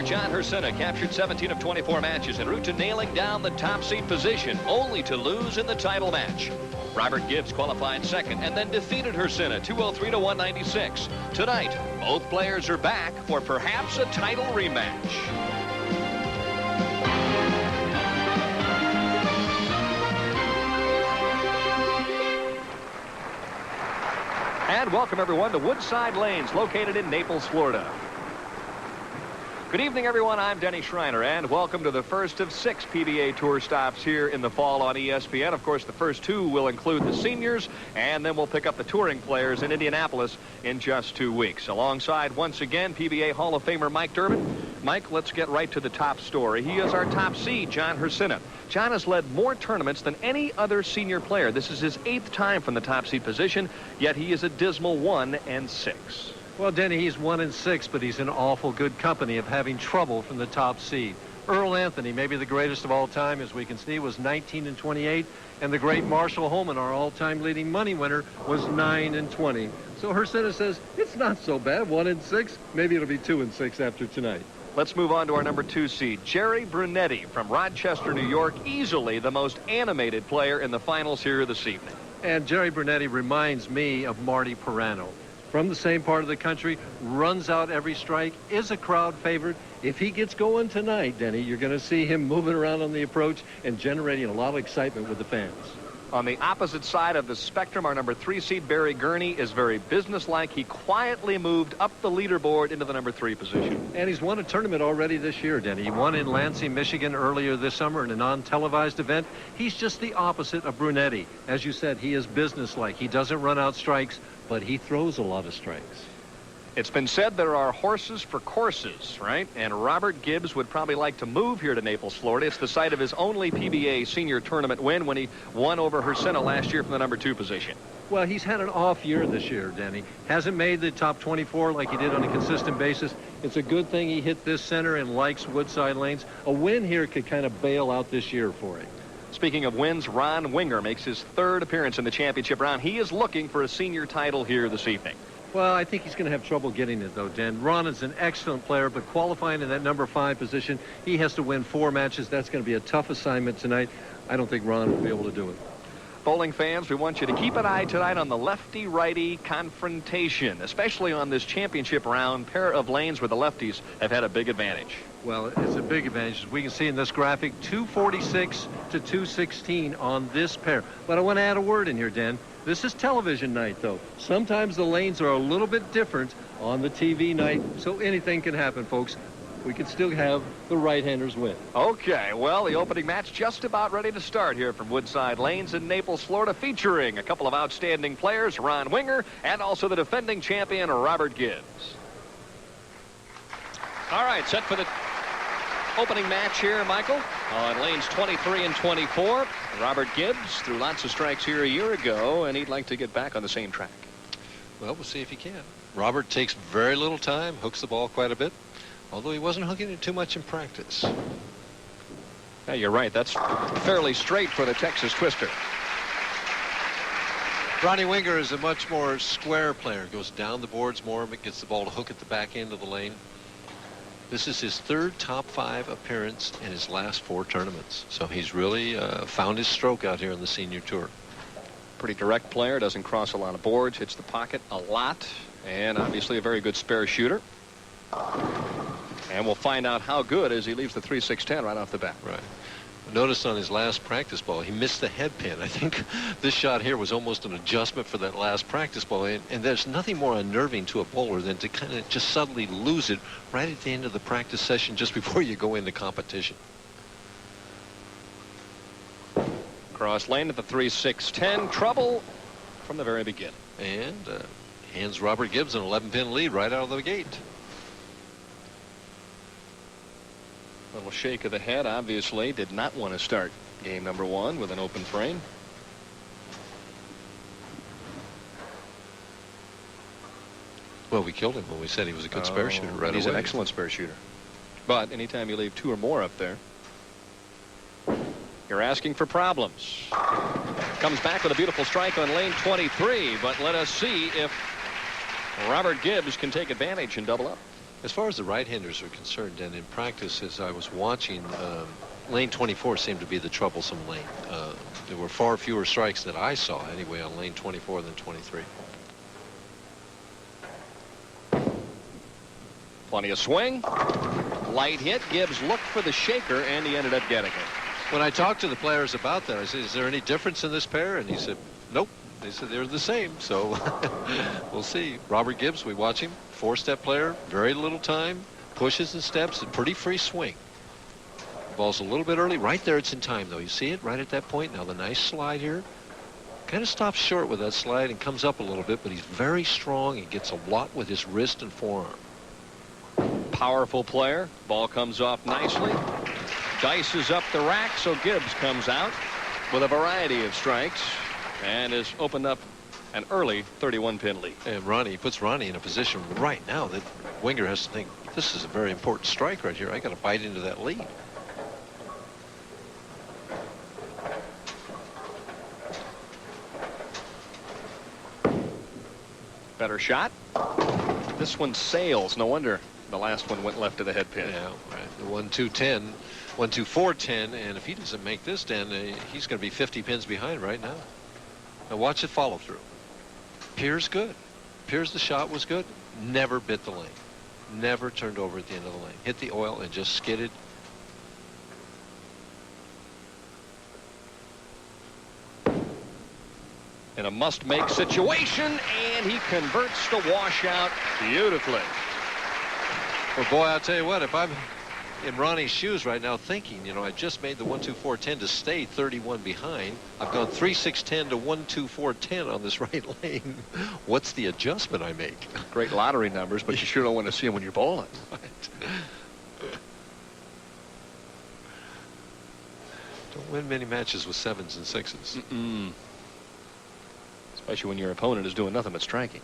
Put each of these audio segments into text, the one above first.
senior John Hricsina captured 17 of 24 matches en route to nailing down the top seed position, only to lose in the title match. Robert Gibbs qualified second and then defeated Hursino 203 to 196. Tonight, both players are back for perhaps a title rematch. And welcome everyone to Woodside Lanes, located in Naples, Florida. Good evening, everyone. I'm Denny Schreiner, and welcome to the first of 6 PBA Tour stops here in the fall on ESPN. Of course, the first 2 will include the seniors, and then we'll pick up the touring players in Indianapolis in just 2 weeks. Alongside, once again, PBA Hall of Famer Mike Durbin. Mike, let's get right to the top story. He is our top seed, John Hricsina. John has led more tournaments than any other senior player. This is his 8th time from the top seed position, yet he is a dismal 1-6. Well, Denny, he's 1-6, but he's in awful good company of having trouble from the top seed. Earl Anthony, maybe the greatest of all time, as we can see, was 19-28, and the great Marshall Holman, our all-time leading money winner, was 9-20. So Hricsina says it's not so bad, 1-6. Maybe it'll be 2-6 after tonight. Let's move on to our number 2 seed, Jerry Brunette from Rochester, New York, easily the most animated player in the finals here this evening. And Jerry Brunette reminds me of Marty Pirano. From the same part of the country, runs out every strike, is a crowd favorite. If he gets going tonight, Denny, you're going to see him moving around on the approach and generating a lot of excitement with the fans. On the opposite side of the spectrum, our number 3 seed, Barry Gurney, is very businesslike. He quietly moved up the leaderboard into the number 3 position. And he's won a tournament already this year, Denny. He won in Lansing, Michigan earlier this summer in a non-televised event. He's just the opposite of Brunetti. As you said, he is businesslike. He doesn't run out strikes, but he throws a lot of strikes. It's been said there are horses for courses, right? And Robert Gibbs would probably like to move here to Naples, Florida. It's the site of his only PBA senior tournament win when he won over Hursino last year from the number 2 position. Well, he's had an off year this year, Denny. Hasn't made the top 24 like he did on a consistent basis. It's a good thing he hit this center and likes Woodside Lanes. A win here could kind of bail out this year for him. Speaking of wins, Ron Winger makes his 3rd appearance in the championship round. He is looking for a senior title here this evening. Well, I think he's going to have trouble getting it, though, Dan. Ron is an excellent player, but qualifying in that number 5 position, he has to win 4 matches. That's going to be a tough assignment tonight. I don't think Ron will be able to do it. Bowling fans, we want you to keep an eye tonight on the lefty-righty confrontation, especially on this championship round pair of lanes where the lefties have had a big advantage. Well, it's a big advantage. As we can see in this graphic, 246 to 216 on this pair. But I want to add a word in here, Dan. This is television night, though. Sometimes the lanes are a little bit different on the TV night, so anything can happen, folks. We could still have the right-handers win. Okay, well, the opening match just about ready to start here from Woodside Lanes in Naples, Florida, featuring a couple of outstanding players, Ron Winger, and also the defending champion, Robert Gibbs. All right, set for the opening match here, Michael, on lanes 23 and 24. Robert Gibbs threw lots of strikes here a year ago, and he'd like to get back on the same track. Well, we'll see if he can. Robert takes very little time, hooks the ball quite a bit, although he wasn't hooking it too much in practice. Yeah, you're right. That's fairly straight for the Texas Twister. Ronnie Winger is a much more square player. Goes down the boards more, but gets the ball to hook at the back end of the lane. This is his 3rd top 5 appearance in his last 4 tournaments. So he's really found his stroke out here on the senior tour. Pretty direct player, doesn't cross a lot of boards, hits the pocket a lot, and obviously a very good spare shooter. And we'll find out how good as he leaves the 3-6-10 right off the bat. Right. Notice on his last practice ball, he missed the head pin. I think this shot here was almost an adjustment for that last practice ball. And there's nothing more unnerving to a bowler than to kind of just suddenly lose it right at the end of the practice session just before you go into competition. Cross lane at the 3-6-10. Trouble from the very beginning. And hands Robert Gibbs an 11-pin lead right out of the gate. Little shake of the head, obviously. Did not want to start game number 1 with an open frame. Well, we killed him when we said he was a good spare shooter right away. He's an excellent spare shooter. But anytime you leave 2 or more up there, you're asking for problems. Comes back with a beautiful strike on lane 23, but let us see if Robert Gibbs can take advantage and double up. As far as the right-handers are concerned, and in practice, as I was watching, lane 24 seemed to be the troublesome lane. There were far fewer strikes that I saw, anyway, on lane 24 than 23. Plenty of swing. Light hit. Gibbs looked for the shaker, and he ended up getting it. When I talked to the players about that, I said, is there any difference in this pair? And he said, nope. They said they're the same, so we'll see. Robert Gibbs, we watch him. 4-step player, very little time, pushes and steps, a pretty free swing. Ball's a little bit early. Right there, it's in time, though. You see it right at that point. Now the nice slide here. Kind of stops short with that slide and comes up a little bit, but he's very strong and gets a lot with his wrist and forearm. Powerful player. Ball comes off nicely. Dices up the rack, so Gibbs comes out with a variety of strikes and has opened up an early 31-pin lead. And Ronnie puts Ronnie in a position right now that Winger has to think, this is a very important strike right here. I got to bite into that lead. Better shot. This one sails. No wonder the last one went left to the head pin. Yeah, right. The 1-2-10, 1-2-4-10, and if he doesn't make this, Dan, he's going to be 50 pins behind right now. Now watch it follow through. Appears good. Appears the shot was good. Never bit the lane. Never turned over at the end of the lane. Hit the oil and just skidded. In a must-make situation, and he converts the washout beautifully. Well, boy, I'll tell you what, if I'm in Ronnie's shoes right now thinking, you know, I just made the 1-2-4-10 to stay 31 behind. I've gone 3-6-10 to 1-2-4-10 on this right lane. What's the adjustment I make? Great lottery numbers, but you sure don't want to see them when you're bowling. Don't win many matches with 7s and 6s. Mm-mm. Especially when your opponent is doing nothing but striking.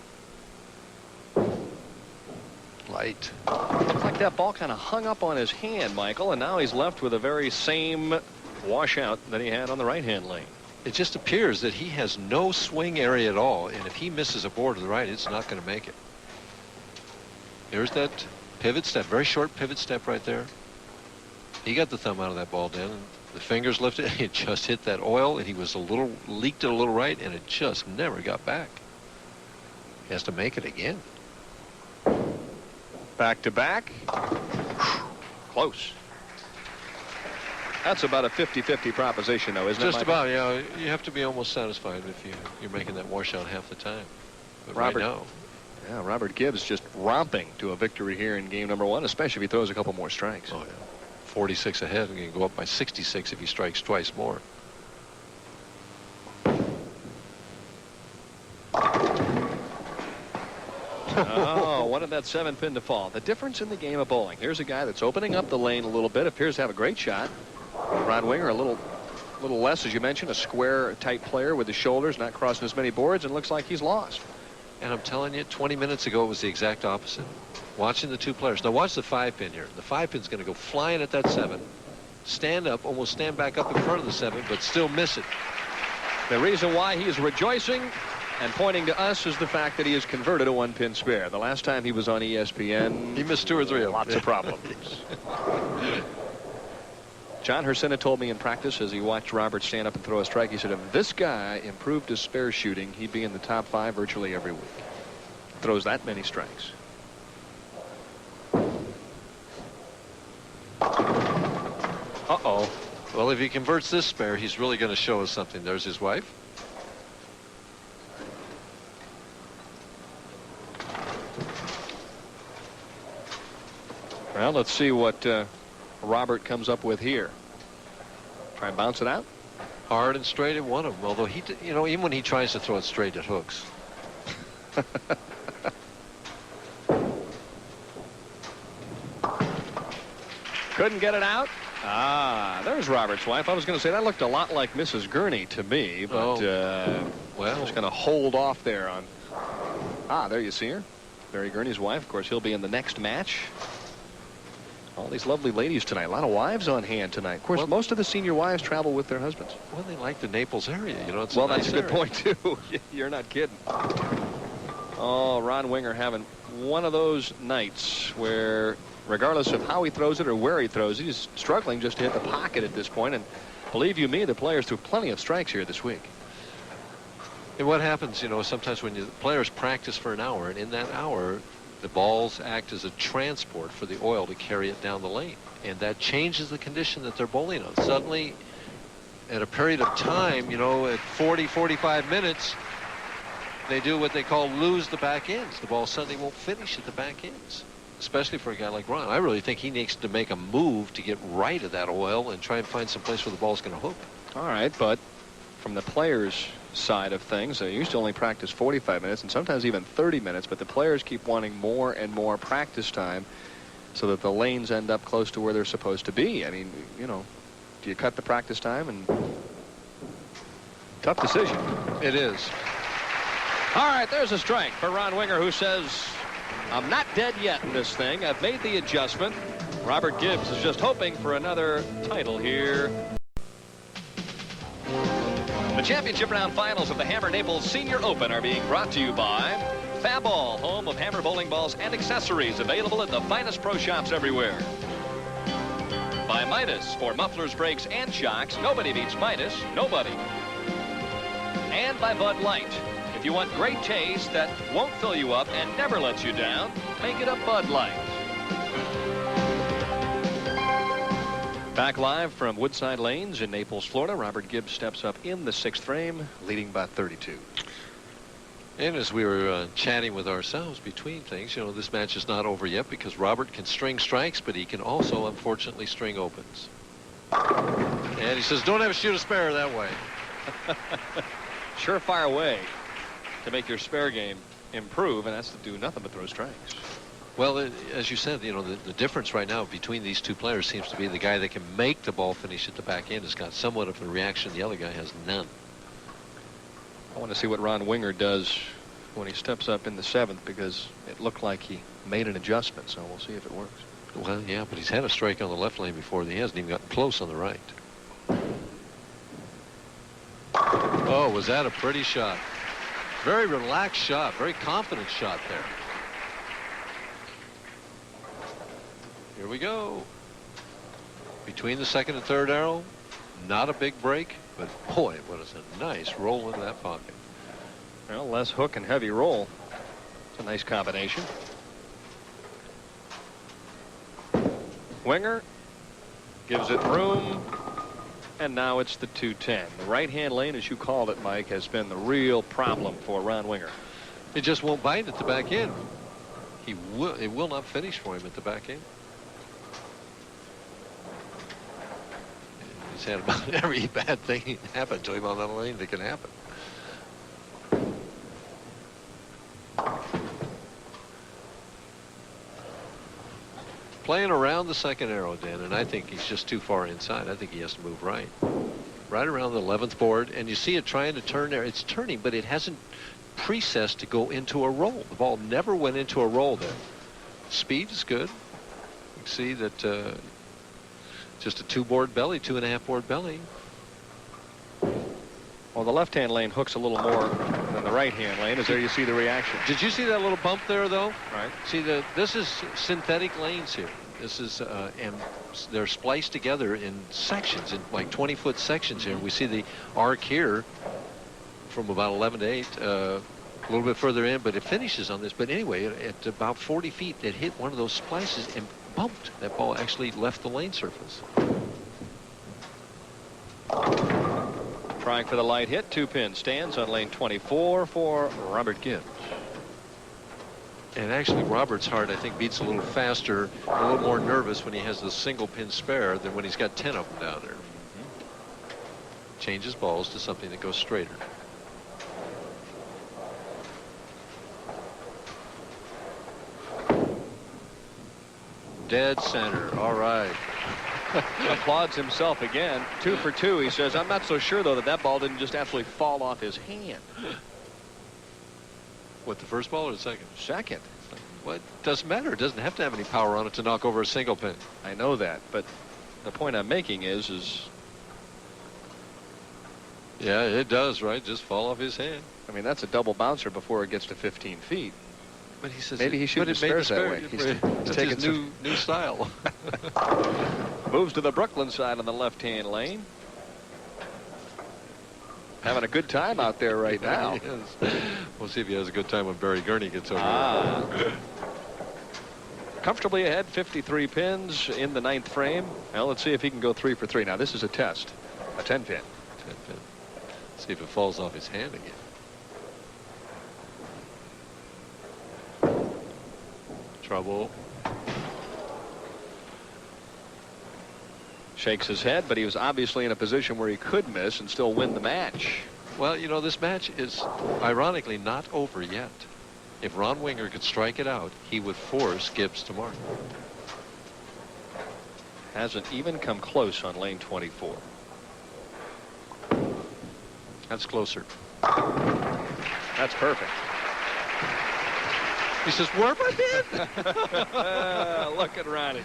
Light. Looks like that ball kind of hung up on his hand, Michael, and now he's left with the very same washout that he had on the right-hand lane. It just appears that he has no swing area at all, and if he misses a board to the right, it's not going to make it. Here's that pivot step, very short pivot step right there. He got the thumb out of that ball, Dan, and the fingers lifted. It just hit that oil, and he was leaked it a little right, and it just never got back. He has to make it again. Back to back. Close. That's about a 50-50 proposition, though, isn't it? Just about, yeah. You have to be almost satisfied if you're making that washout half the time. But Robert, right now. Yeah, Robert Gibbs just romping to a victory here in game number 1, especially if he throws a couple more strikes. Oh, yeah. 46 ahead, and he can go up by 66 if he strikes twice more. Oh, wanted that 7-pin to fall. The difference in the game of bowling. Here's a guy that's opening up the lane a little bit, appears to have a great shot. Ron Winger a little less, as you mentioned, a square type player with his shoulders, not crossing as many boards, and looks like he's lost. And I'm telling you, 20 minutes ago it was the exact opposite. Watching the two players. Now watch the 5-pin here. The 5-pin's going to go flying at that 7. Stand up, almost stand back up in front of the 7, but still miss it. The reason why he is rejoicing and pointing to us is the fact that he has converted a 1-pin spare. The last time he was on ESPN, he missed 2 or 3 of them. Lots of problems. John Hricsina told me in practice as he watched Robert stand up and throw a strike, he said if this guy improved his spare shooting, he'd be in the top 5 virtually every week. Throws that many strikes. Uh-oh. Well, if he converts this spare, he's really going to show us something. There's his wife. Well, let's see what Robert comes up with here. Try and bounce it out. Hard and straight at one of them. Although he, you know, even when he tries to throw it straight, it hooks. Couldn't get it out. Ah, there's Robert's wife. I was going to say that looked a lot like Mrs. Gurney to me, but well, just going to hold off there on. Ah, there you see her. Barry Gurney's wife. Of course, he'll be in the next match. All these lovely ladies tonight. A lot of wives on hand tonight. Of course, most of the senior wives travel with their husbands. Well, they like the Naples area. You know, it's well, a nice that's a good area. point, too. You're not kidding. Oh, Ron Winger having one of those nights where, regardless of how he throws it or where he throws it, he's struggling just to hit the pocket at this point. And believe you me, the players threw plenty of strikes here this week. And what happens, you know, sometimes when the players practice for an hour, and in that hour, the balls act as a transport for the oil to carry it down the lane. And that changes the condition that they're bowling on. Suddenly, at a period of time, you know, at 40, 45 minutes, they do what they call lose the back ends. The ball suddenly won't finish at the back ends, especially for a guy like Ron. I really think he needs to make a move to get right of that oil and try and find some place where the ball's going to hook. All right, but from the players' side of things, they used to only practice 45 minutes and sometimes even 30 minutes, but the players keep wanting more and more practice time so that the lanes end up close to where they're supposed to be. I mean, you know, do you cut the practice time? And tough decision. It is. All right, there's a strike for Ron Winger, who says, I'm not dead yet in this thing. I've made the adjustment. Robert Gibbs is just hoping for another title here. The championship round finals of the Hammer Naples Senior Open are being brought to you by Fab-All, home of Hammer bowling balls and accessories, available at the finest pro shops everywhere. By Midas, for mufflers, brakes, and shocks. Nobody beats Midas. Nobody. And by Bud Light. If you want great taste that won't fill you up and never lets you down, make it a Bud Light. Back live from Woodside Lanes in Naples, Florida. Robert Gibbs steps up in the 6th frame, leading by 32. And as we were chatting with ourselves between things, you know, this match is not over yet because Robert can string strikes, but he can also, unfortunately, string opens. And he says, don't have a shoot a spare that way. Surefire way to make your spare game improve, and that's to do nothing but throw strikes. Well, as you said, you know, the difference right now between these two players seems to be the guy that can make the ball finish at the back end has got somewhat of a reaction. The other guy has none. I want to see what Ron Winger does when he steps up in the 7th, because it looked like he made an adjustment, so we'll see if it works. Well, yeah, but he's had a strike on the left lane before. He hasn't even gotten close on the right. Oh, was that a pretty shot? Very relaxed shot, very confident shot there. Here we go. Between the 2nd and 3rd arrow, not a big break, but boy, what is a nice roll into that pocket. Well, less hook and heavy roll. It's a nice combination. Winger gives it room, and now it's the 210. The right-hand lane, as you called it, Mike, has been the real problem for Ron Winger. It just won't bite at the back end. It will not finish for him at the back end. He's had about every bad thing happen to him on that lane that can happen. Playing around the 2nd arrow, Dan, and I think he's just too far inside. I think he has to move right around the 11th board, and you see it trying to turn there. It's turning, but it hasn't precessed to go into a roll. The ball never went into a roll there. Speed is good. You can see that just a 2-board belly, 2.5-board belly. Well, the left-hand lane hooks a little more than the right-hand lane, as there you see the reaction. Did you see that little bump there, though? Right. See, this is synthetic lanes here. This is, and they're spliced together in sections, in like 20-foot sections here. We see the arc here from about 11 to 8, a little bit further in, but it finishes on this. But anyway, at about 40 feet, it hit one of those splices and bumped. That ball actually left the lane surface. Trying for the light hit. 2-pin stands on lane 24 for Robert Gibbs. And actually, Robert's heart, I think, beats a little faster, a little more nervous when he has the 1-pin spare than when he's got 10 of them down there. Changes balls to something that goes straighter. Dead center. All right. Applauds himself again. 2 for 2. He says, I'm not so sure, though, that ball didn't just absolutely fall off his hand. What, the first ball or the second? Second. Well, it doesn't matter. It doesn't have to have any power on it to knock over a 1-pin. I know that, but the point I'm making is Yeah, it does, right? Just fall off his hand. I mean, that's a double bouncer before it gets to 15 feet. But he says maybe he shoots the spares that way. He's taking his new style. Moves to the Brooklyn side on the left-hand lane. Having a good time out there right now. We'll see if he has a good time when Barry Gurney gets over. Comfortably ahead, 53 pins in the 9th frame. Well, let's see if he can go 3 for 3. Now, this is a test. A 10 pin. 10 pin. See if it falls off his hand again. Trouble. Shakes his head, but he was obviously in a position where he could miss and still win the match. Well, you know, this match is ironically not over yet. If Ron Winger could strike it out, he would force Gibbs to mark. Hasn't even come close on lane 24. That's closer. That's perfect. He says, where have I been? Look at Ronnie.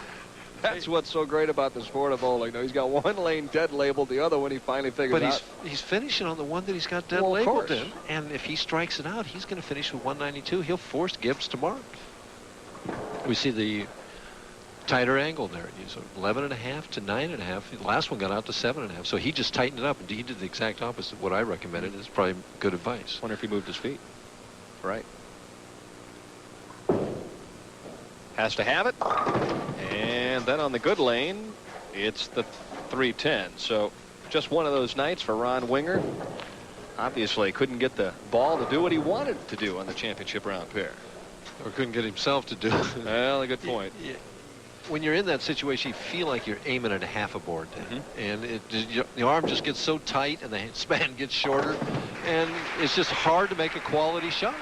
That's what's so great about the sport of bowling. Now, he's got one lane dead labeled, the other one he finally figures out. But he's finishing on the one that he's got dead labeled in. And if he strikes it out, he's going to finish with 192. He'll force Gibbs to mark. We see the tighter angle there. He's 11.5 to 9.5. The last one got out to 7.5. So he just tightened it up, and he did the exact opposite of what I recommended. It's probably good advice. Wonder if he moved his feet. Right. Has to have it. And then on the good lane, it's the 310. So just one of those nights for Ron Winger. Obviously couldn't get the ball to do what he wanted to do on the championship round pair. Or couldn't get himself to do it. Well, a good point. When you're in that situation, you feel like you're aiming at a half a board. And the arm just gets so tight and the span gets shorter. And it's just hard to make a quality shot.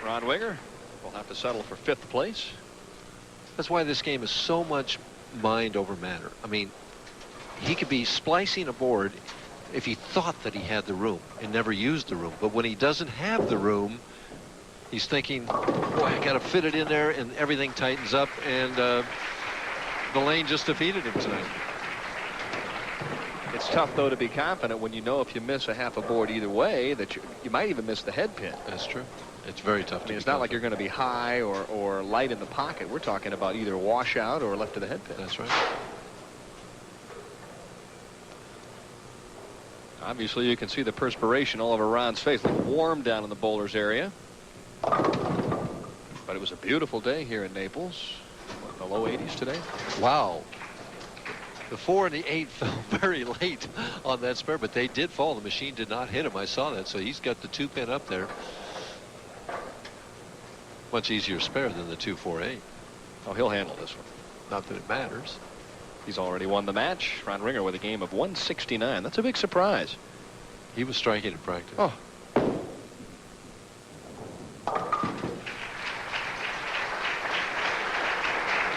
Ron Winger will have to settle for 5th place. That's why this game is so much mind over matter. I mean, he could be splicing a board if he thought that he had the room and never used the room. But when he doesn't have the room, he's thinking, boy, I got to fit it in there, and everything tightens up, and the lane just defeated him tonight. It's tough, though, to be confident when you know if you miss a half a board either way that you might even miss the head pin. That's true. It's very tough. I mean, it's not like you're going to be high or light in the pocket. We're talking about either washout or left of the head pin. That's right. Obviously, you can see the perspiration all over Ron's face. Look warm down in the bowler's area. But it was a beautiful day here in Naples. In the low 80s today. Wow. The 4 and the 8 fell very late on that spare, but they did fall. The machine did not hit him. I saw that. So he's got the 2 pin up there. Much easier spare than the 2, 4, 8. Oh, he'll handle this one. Not that it matters. He's already won the match. Ron Winger with a game of 169. That's a big surprise. He was striking in practice. Oh.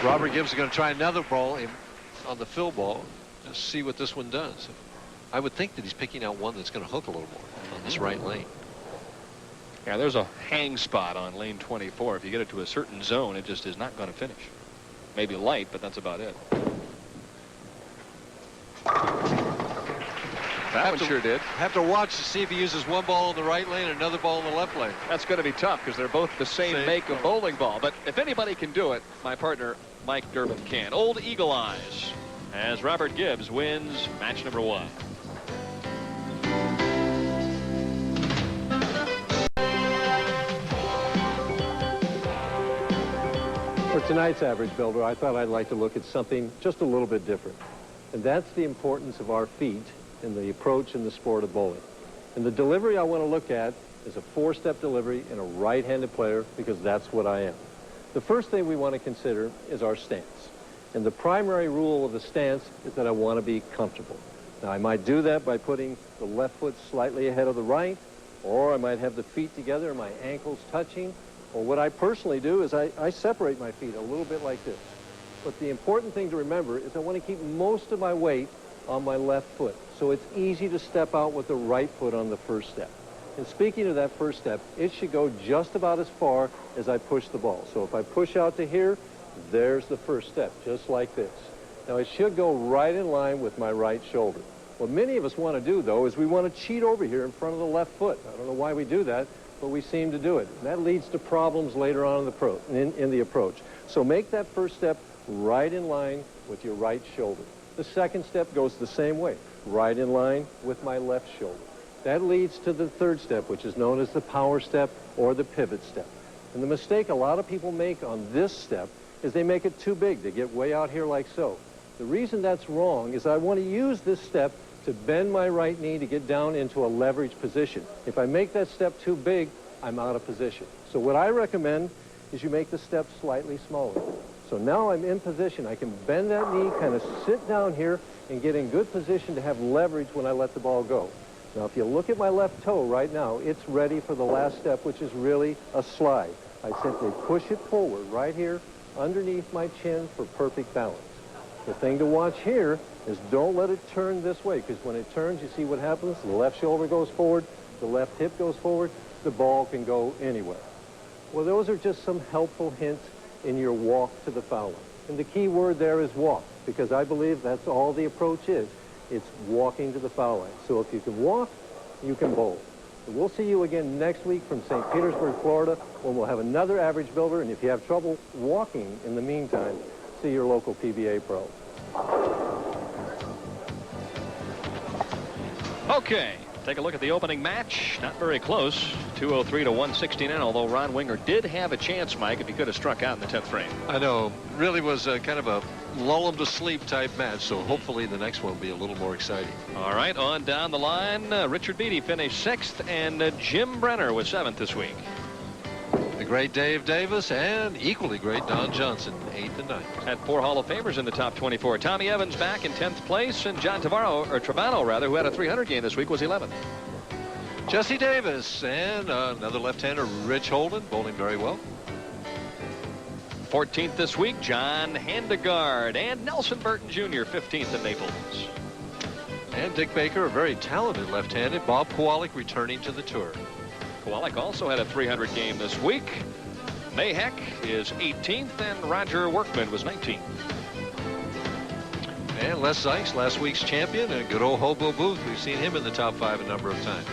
Robert Gibbs is going to try another ball on the fill ball. Just see what this one does. I would think that he's picking out one that's going to hook a little more on this right lane. Yeah, there's a hang spot on lane 24. If you get it to a certain zone, it just is not going to finish. Maybe light, but that's about it. That one sure did. Have to watch to see if he uses one ball in the right lane and another ball in the left lane. That's going to be tough because they're both the same make of bowling ball. But if anybody can do it, my partner Mike Durbin can. Old Eagle Eyes as Robert Gibbs wins match number 1. For tonight's average builder, I thought I'd like to look at something just a little bit different. And that's the importance of our feet in the approach in the sport of bowling. And the delivery I want to look at is a 4-step delivery in a right-handed player, because that's what I am. The first thing we want to consider is our stance. And the primary rule of the stance is that I want to be comfortable. Now, I might do that by putting the left foot slightly ahead of the right, or I might have the feet together and my ankles touching. Or what I personally do is I separate my feet a little bit like this. But the important thing to remember is I want to keep most of my weight on my left foot. So it's easy to step out with the right foot on the first step. And speaking of that first step, it should go just about as far as I push the ball. So if I push out to here, there's the first step, just like this. Now it should go right in line with my right shoulder. What many of us want to do, though, is we want to cheat over here in front of the left foot. I don't know why we do that, but we seem to do it. And that leads to problems later on in the approach. So make that first step right in line with your right shoulder. The second step goes the same way, right in line with my left shoulder. That leads to the third step, which is known as the power step or the pivot step. And the mistake a lot of people make on this step is they make it too big. They get way out here like so. The reason that's wrong is I want to use this step to bend my right knee to get down into a leverage position. If I make that step too big, I'm out of position. So what I recommend is you make the step slightly smaller. So now I'm in position. I can bend that knee, kind of sit down here, and get in good position to have leverage when I let the ball go. Now, if you look at my left toe right now, it's ready for the last step, which is really a slide. I simply push it forward right here underneath my chin for perfect balance. The thing to watch here is don't let it turn this way, because when it turns, you see what happens? The left shoulder goes forward, the left hip goes forward, the ball can go anywhere. Well, those are just some helpful hints in your walk to the foul line. And the key word there is walk, because I believe that's all the approach is. It's walking to the foul line. So if you can walk, you can bowl. And we'll see you again next week from St. Petersburg, Florida, when we'll have another average builder. And if you have trouble walking in the meantime, see your local PBA pro. Okay, take a look at the opening match. Not very close, 203 to 169, although Ron Winger did have a chance, Mike, if he could have struck out in the 10th frame. I know. Really was kind of a lull him to sleep type match, so hopefully the next one will be a little more exciting. All right, on down the line, Richard Beattie finished 6th, and Jim Brenner was 7th this week. The great Dave Davis and equally great Don Johnson, 8th and 9th. Had 4 Hall of Famers in the top 24. Tommy Evans back in 10th place, and John Travano, who had a 300 game this week, was 11th. Jesse Davis and another left-hander, Rich Holden, bowling very well. 14th this week, John Handegard, and Nelson Burton Jr., 15th in Naples. And Dick Baker, a very talented left-handed. Bob Kowalik returning to the tour. Kowalik also had a 300 game this week. Mayheck is 18th, and Roger Workman was 19th. And Les Sykes, last week's champion, and good old Hobo Booth. We've seen him in the top 5 a number of times.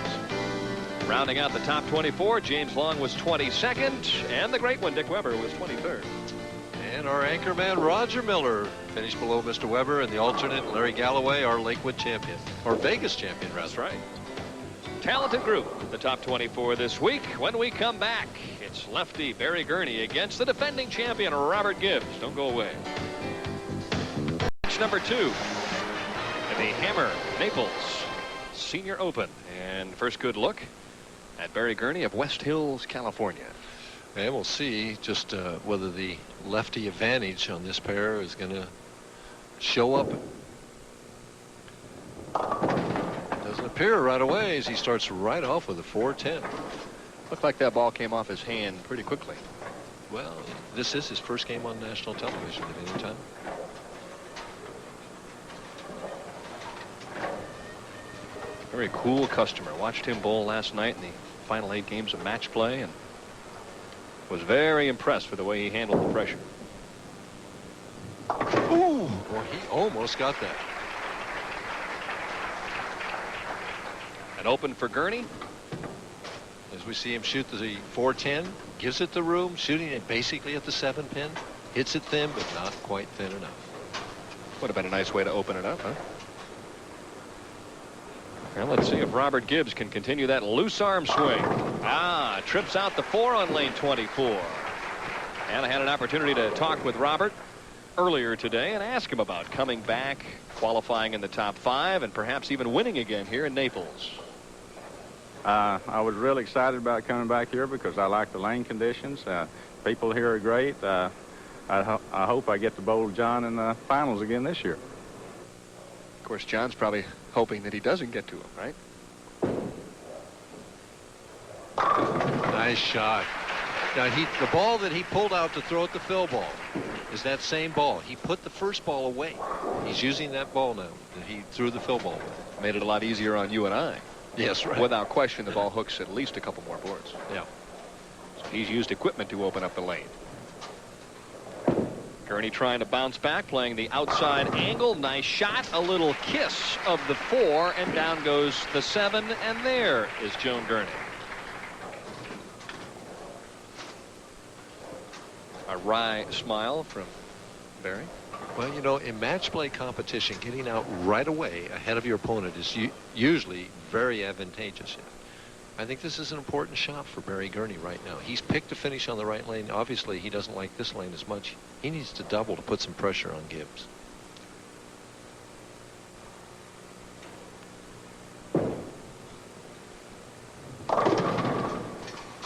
Rounding out the top 24, James Long was 22nd, and the great one, Dick Weber, was 23rd. And our anchor man, Roger Miller, finished below Mr. Weber, and the alternate, Larry Galloway, our Lakewood champion, or Vegas champion, rather. That's right. Talented group, the top 24 this week. When we come back, it's lefty Barry Gurney against the defending champion, Robert Gibbs. Don't go away. Match number 2 in the Hammer Naples Senior Open. And first good look at Barry Gurney of West Hills, California. And we'll see just whether the lefty advantage on this pair is going to show up. Doesn't appear right away as he starts right off with a 410. Looked like that ball came off his hand pretty quickly. Well, this is his first game on national television at any time. Very cool customer. Watched him bowl last night in the final 8 games of match play and was very impressed with the way he handled the pressure. Ooh, well, he almost got that. An open for Gurney. As we see him shoot the 410, gives it the room, shooting it basically at the 7 pin. Hits it thin, but not quite thin enough. Would have been a nice way to open it up, huh? Well, let's see if Robert Gibbs can continue that loose arm swing. Trips out the 4 on lane 24. And I had an opportunity to talk with Robert earlier today and ask him about coming back, qualifying in the top 5, and perhaps even winning again here in Naples. I was really excited about coming back here because I like the lane conditions. People here are great. I hope I get to bowl John in the finals again this year. Of course, John's probably hoping that he doesn't get to him, right? Nice shot. Now, the ball that he pulled out to throw at the fill ball is that same ball. He put the first ball away. He's using that ball now that he threw the fill ball with. Made it a lot easier on you and I. Yes, right. Without question, the ball hooks at least a couple more boards. Yeah. So he's used equipment to open up the lane. Gurney trying to bounce back, playing the outside angle. Nice shot, a little kiss of the 4, and down goes the 7, and there is Joan Gurney. A wry smile from Barry. Well, you know, in match play competition, getting out right away ahead of your opponent is usually very advantageous. I think this is an important shot for Barry Gurney right now. He's picked to finish on the right lane. Obviously, he doesn't like this lane as much. He needs to double to put some pressure on Gibbs.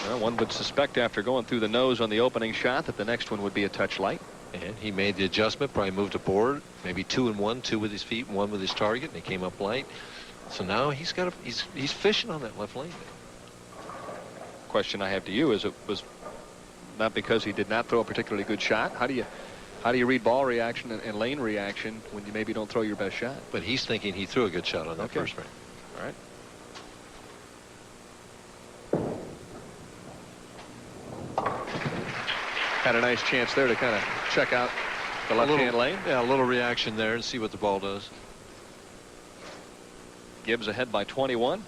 Well, one would suspect after going through the nose on the opening shot that the next one would be a touch light. And he made the adjustment, probably moved a board, maybe 2 and 1, 2 with his feet and 1 with his target, and he came up light. So now he's fishing on that left lane. Question I have to you is, it was not because he did not throw a particularly good shot. How do you read ball reaction and lane reaction when you maybe don't throw your best shot? But he's thinking he threw a good shot on that first frame. All right. Had a nice chance there to kind of check out the left-hand lane. Yeah, a little reaction there and see what the ball does. Gibbs ahead by 21.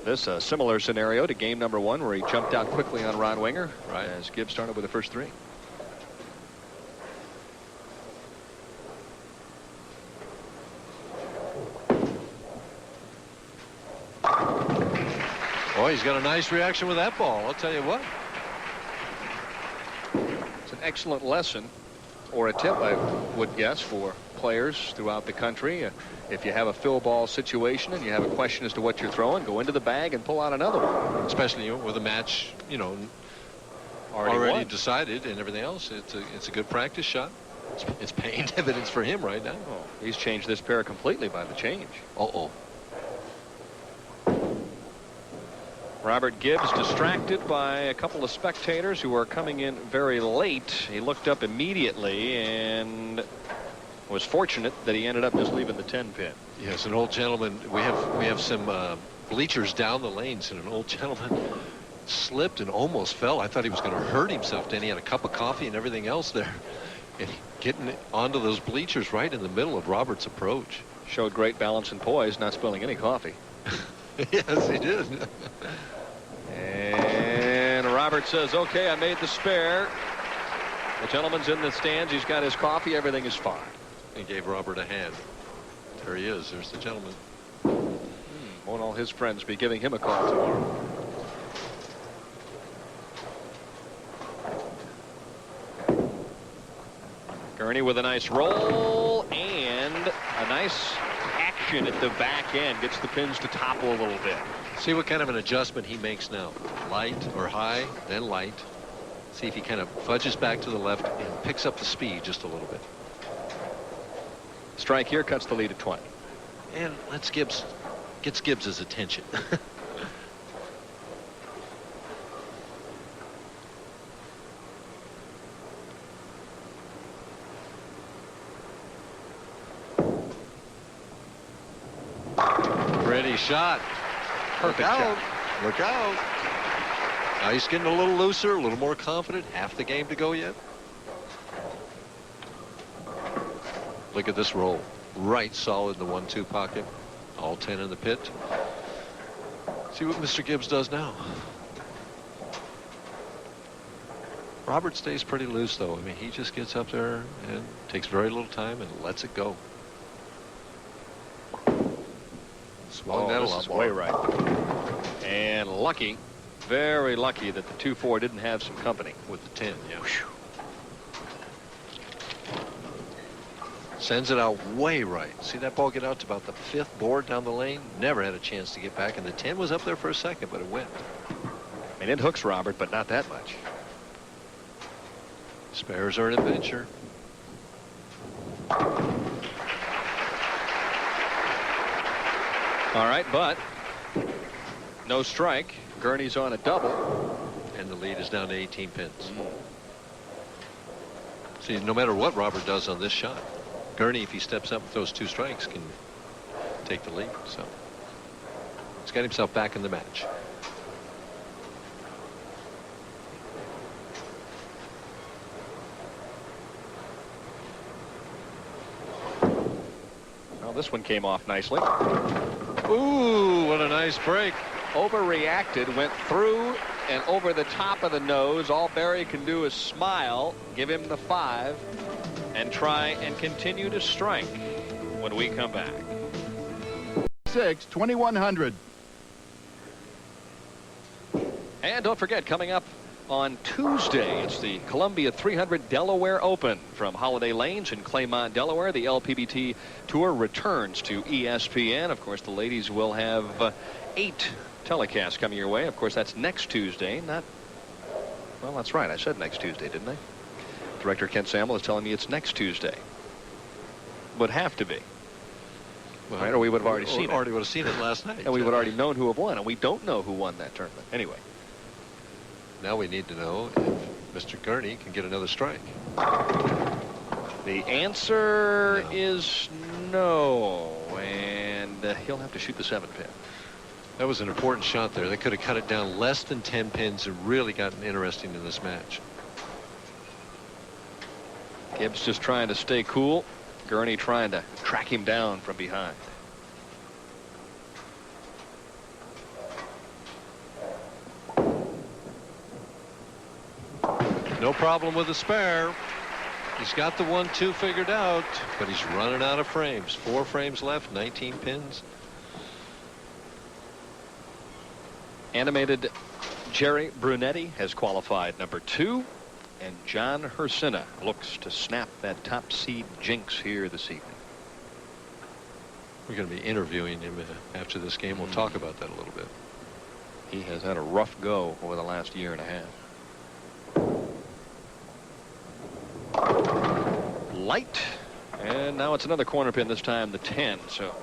This a similar scenario to game number 1 where he jumped out quickly on Ron Winger. Right. As Gibbs started with the first 3. Boy, he's got a nice reaction with that ball. I'll tell you what. It's an excellent lesson, or a tip, I would guess, for players throughout the country. If you have a fill ball situation and you have a question as to what you're throwing, go into the bag and pull out another one. Especially with a match, already decided and everything else. It's a good practice shot. It's paying dividends for him right now. Oh, he's changed this pair completely by the change. Uh-oh. Robert Gibbs distracted by a couple of spectators who are coming in very late. He looked up immediately and was fortunate that he ended up just leaving the 10 pin. Yes, an old gentleman. We have some bleachers down the lanes, and an old gentleman slipped and almost fell. I thought he was going to hurt himself. Then he had a cup of coffee and everything else there, and getting onto those bleachers right in the middle of Robert's approach. Showed great balance and poise, not spilling any coffee. Yes, he did. And Robert says, okay, I made the spare. The gentleman's in the stands. He's got his coffee. Everything is fine. He gave Robert a hand. There he is. There's the gentleman. Won't all his friends be giving him a call tomorrow? Gurney with a nice roll and a nice action at the back end. Gets the pins to topple a little bit. See what kind of an adjustment he makes now. Light or high, then light. See if he kind of fudges back to the left and picks up the speed just a little bit. Strike here cuts the lead at 20. And gets Gibbs's attention. Pretty shot. Perfect shot. Look out. Now he's getting a little looser, a little more confident. Half the game to go yet. Look at this roll. Right solid in the 1-2 pocket. All 10 in the pit. See what Mr. Gibbs does now. Robert stays pretty loose, though. I mean, he just gets up there and takes very little time and lets it go. Swung that a lot more. Way right. And lucky, very lucky that the 2-4 didn't have some company. With the 10, yeah. Sends it out way right. See that ball get out to about the 5th board down the lane? Never had a chance to get back, and the 10 was up there for a second, but it went. I mean, it hooks Robert, but not that much. Spares are an adventure. All right, but no strike. Gurney's on a double. And the lead is down to 18 pins. See, no matter what Robert does on this shot, Gurney, if he steps up with those 2 strikes, can take the lead. So he's got himself back in the match. this one came off nicely. Ooh, what a nice break. Overreacted, went through and over the top of the nose. All Barry can do is smile, give him the 5, and try and continue to strike when we come back. 2100. And don't forget, coming up on Tuesday, it's the Columbia 300 Delaware Open from Holiday Lanes in Claymont, Delaware. The LPBT Tour returns to ESPN. Of course, the ladies will have 8 telecasts coming your way. Of course, that's next Tuesday. Not, well, that's right. I said next Tuesday, didn't I? Director Kent Samuel is telling me it's next Tuesday. Would have to be. Well, right, or we would have already seen it. Already would have seen it last night. And we would have already known who have won, and we don't know who won that tournament. Anyway. Now we need to know if Mr. Gurney can get another strike. The answer is no, and he'll have to shoot the 7-pin. That was an important shot there. They could have cut it down less than 10 pins and really gotten interesting in this match. Gibbs just trying to stay cool. Gurney trying to track him down from behind. No problem with the spare. He's got the 1-2 figured out, but he's running out of frames. 4 frames left, 19 pins. Animated Jerry Brunette has qualified number 2, and John Hricsina looks to snap that top seed jinx here this evening. We're going to be interviewing him after this game. We'll talk about that a little bit. He has had a rough go over the last year and a half. Light, and now it's another corner pin, this time the 10. So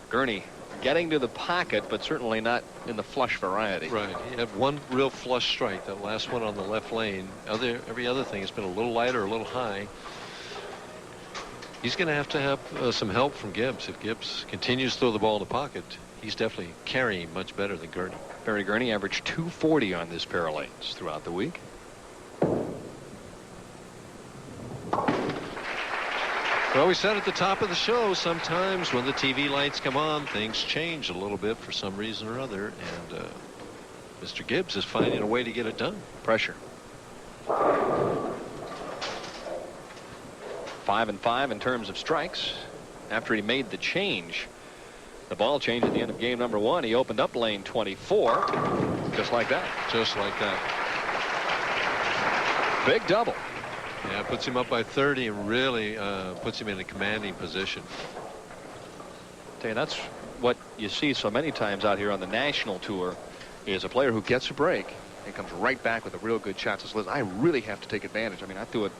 Gurney getting to the pocket, but certainly not in the flush variety. Right. He had one real flush strike, that last one on the left lane. Every other thing has been a little lighter, a little high. He's going to have some help from Gibbs. If Gibbs continues to throw the ball in the pocket, he's definitely carrying much better than Gurney. Barry Gurney averaged 240 on this pair of lanes throughout the week. Well, we said at the top of the show, sometimes when the TV lights come on, things change a little bit for some reason or other, and Mr. Gibbs is finding a way to get it done. Pressure. 5 and 5 in terms of strikes. After he made the change, the ball change at the end of game number 1. He opened up lane 24, just like that. Just like that. Big double. Yeah, puts him up by 30 and really puts him in a commanding position. Tell you, that's what you see so many times out here on the national tour, is a player who gets a break and comes right back with a real good shot. Says, listen, I really have to take advantage. I mean, I threw it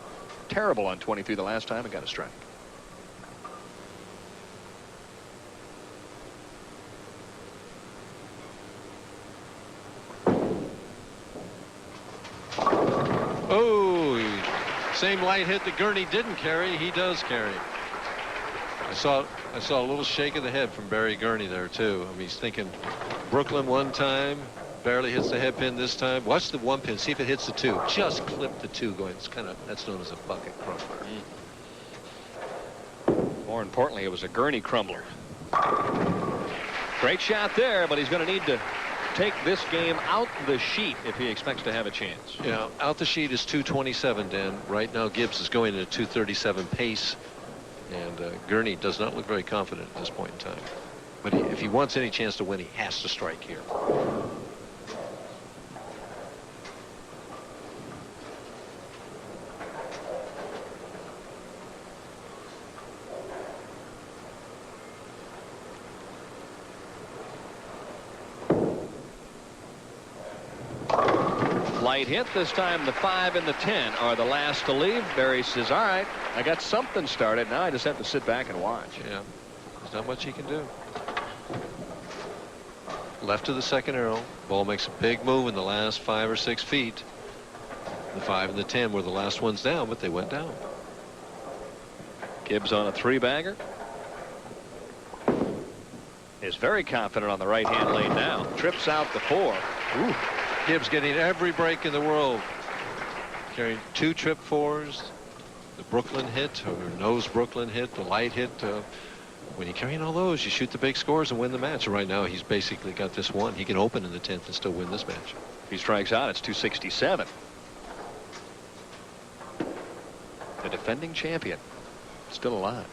terrible on 23 the last time and got a strike. Same light hit that Gurney didn't carry, he does carry. I saw a little shake of the head from Barry Gurney there too. I mean, he's thinking Brooklyn one time, barely hits the head pin this time. Watch the 1 pin, see if it hits the 2. Just clip the 2 going. It's that's known as a bucket crumbler. More importantly, it was a Gurney crumbler. Great shot there, but he's going to need to take this game out the sheet if he expects to have a chance. Yeah, out the sheet is 227, Dan. Right now Gibbs is going at a 237 pace, and Gurney does not look very confident at this point in time. But if he wants any chance to win, he has to strike here. Light hit. This time the 5 and the 10 are the last to leave. Barry says, all right, I got something started. Now I just have to sit back and watch. Yeah, there's not much he can do. Left to the second arrow. Ball makes a big move in the last 5 or 6 feet. The 5 and the 10 were the last ones down, but they went down. Gibbs on a 3-bagger. Is very confident on the right-hand lane now. Trips out the 4. Ooh. Gibbs getting every break in the world. Carrying 2 trip 4s. The Brooklyn hit, or nose Brooklyn hit, the light hit. When you're carrying all those, you shoot the big scores and win the match. And right now, he's basically got this one. He can open in the 10th and still win this match. If he strikes out, it's 267. The defending champion still alive.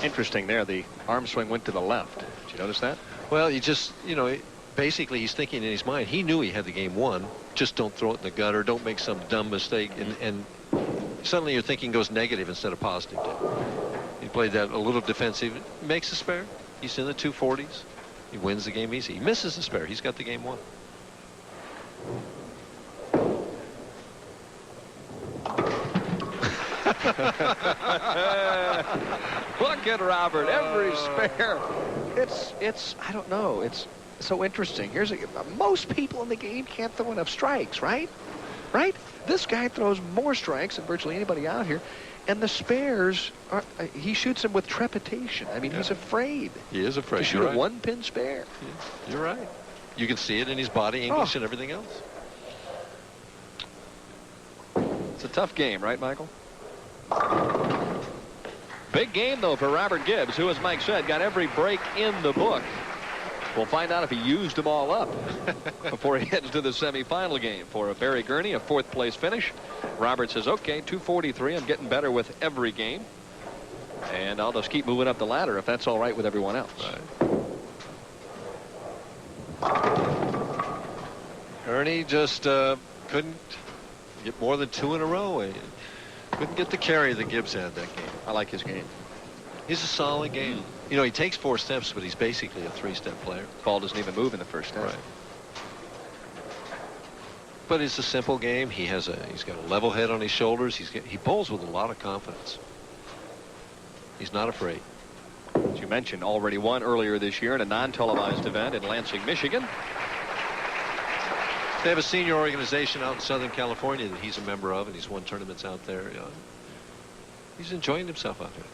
Interesting there. The arm swing went to the left. Did you notice that? Well, you just, you know, basically he's thinking in his mind, he knew he had the game won. Just don't throw it in the gutter. Don't make some dumb mistake. And suddenly your thinking goes negative instead of positive. He played that a little defensive. Makes a spare. He's in the 240s. He wins the game easy. He misses the spare. He's got the game won. Look at Robert. Every spare. It's I don't know. It's so interesting. Most people in the game can't throw enough strikes, right? Right? This guy throws more strikes than virtually anybody out here. And the spares, he shoots them with trepidation. I mean, he's afraid. He is afraid. To shoot a one-pin spare. Yeah, you're right. You can see it in his body, English, and everything else. It's a tough game, right, Michael? Big game, though, for Robert Gibbs, who, as Mike said, got every break in the book. We'll find out if he used them all up before he heads to the semifinal game. For a Barry Gurney, a fourth-place finish. Robert says, okay, 243. I'm getting better with every game. And I'll just keep moving up the ladder if that's all right with everyone else. Right. Gurney just couldn't get more than 2 in a row. He couldn't get the carry that Gibbs had that game. I like his game. He's a solid game. You know, he takes 4 steps, but he's basically a 3-step player. Ball doesn't even move in the first step. Right. But it's a simple game. He's got a level head on his shoulders. He bowls with a lot of confidence. He's not afraid. As you mentioned, already won earlier this year in a non-televised event in Lansing, Michigan. They have a senior organization out in Southern California that he's a member of, and he's won tournaments out there. He's enjoying himself out there.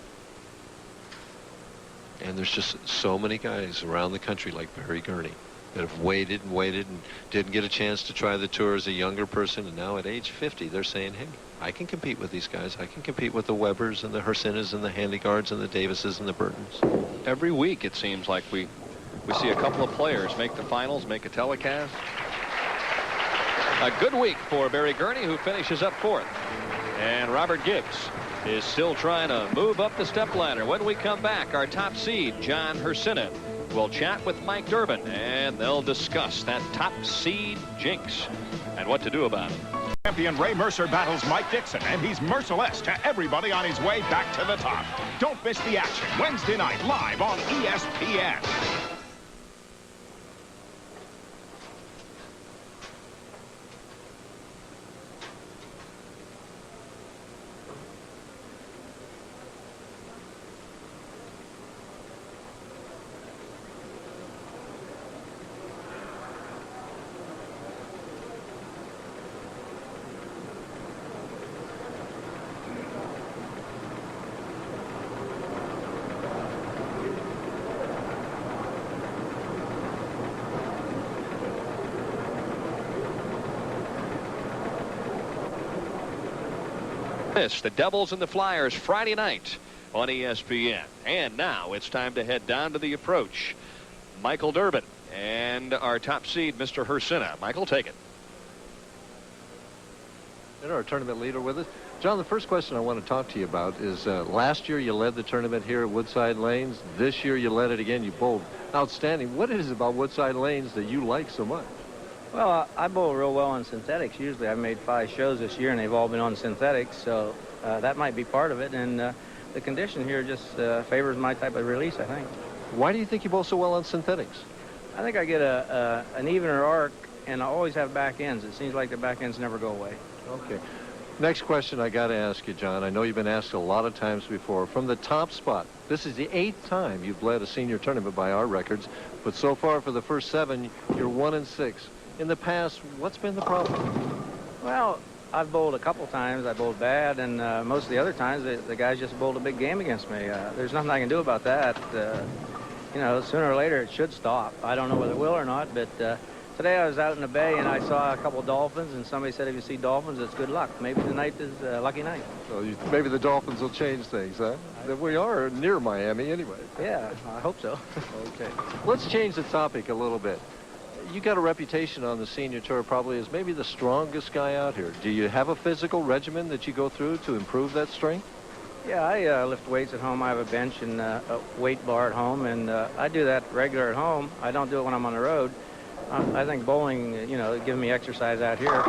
And there's just so many guys around the country like Barry Gurney that have waited and waited and didn't get a chance to try the tour as a younger person. And now at age 50, they're saying, hey, I can compete with these guys. I can compete with the Webbers and the Hursinas and the Handegaards and the Davises and the Burtons. Every week, it seems like we see a couple of players make the finals, make a telecast. A good week for Barry Gurney, who finishes up 4th. And Robert Gibbs is still trying to move up the step ladder. When we come back, our top seed, John Hricsina, will chat with Mike Durbin, and they'll discuss that top seed jinx and what to do about it. Champion Ray Mercer battles Mike Dixon, and he's merciless to everybody on his way back to the top. Don't miss the action Wednesday night live on ESPN. The Devils and the Flyers Friday night on ESPN. And now it's time to head down to the approach. Michael Durbin and our top seed, Mr. Hricsina. Michael, take it. And our tournament leader with us. John, the first question I want to talk to you about is last year you led the tournament here at Woodside Lanes. This year you led it again. You bowled outstanding. What is it about Woodside Lanes that you like so much? Well, I bowl real well on synthetics. Usually I've made 5 shows this year, and they've all been on synthetics, so that might be part of it. And the condition here just favors my type of release, I think. Why do you think you bowl so well on synthetics? I think I get an evener arc, and I always have back ends. It seems like the back ends never go away. Okay. Next question I got to ask you, John. I know you've been asked a lot of times before. From the top spot, this is the 8th time you've led a senior tournament by our records, but so far for the first 7, you're 1-6. In the past, what's been the problem? Well, I've bowled a couple times. I bowled bad, and most of the other times the guys just bowled a big game against me. There's nothing I can do about that. You know, sooner or later it should stop. I don't know whether it will or not, but Today I was out in the bay and I saw a couple dolphins, and somebody said if you see dolphins, it's good luck. Maybe tonight is a lucky night. So maybe the Dolphins will change things, huh? We are near Miami anyway. Yeah, I hope so. Okay. Let's change the topic a little bit. You got a reputation on the senior tour probably as maybe the strongest guy out here. Do you have a physical regimen that you go through to improve that strength? Yeah, I lift weights at home. I have a bench and a weight bar at home, and I do that regular at home. I don't do it when I'm on the road. I think bowling, you know, gives me exercise out here.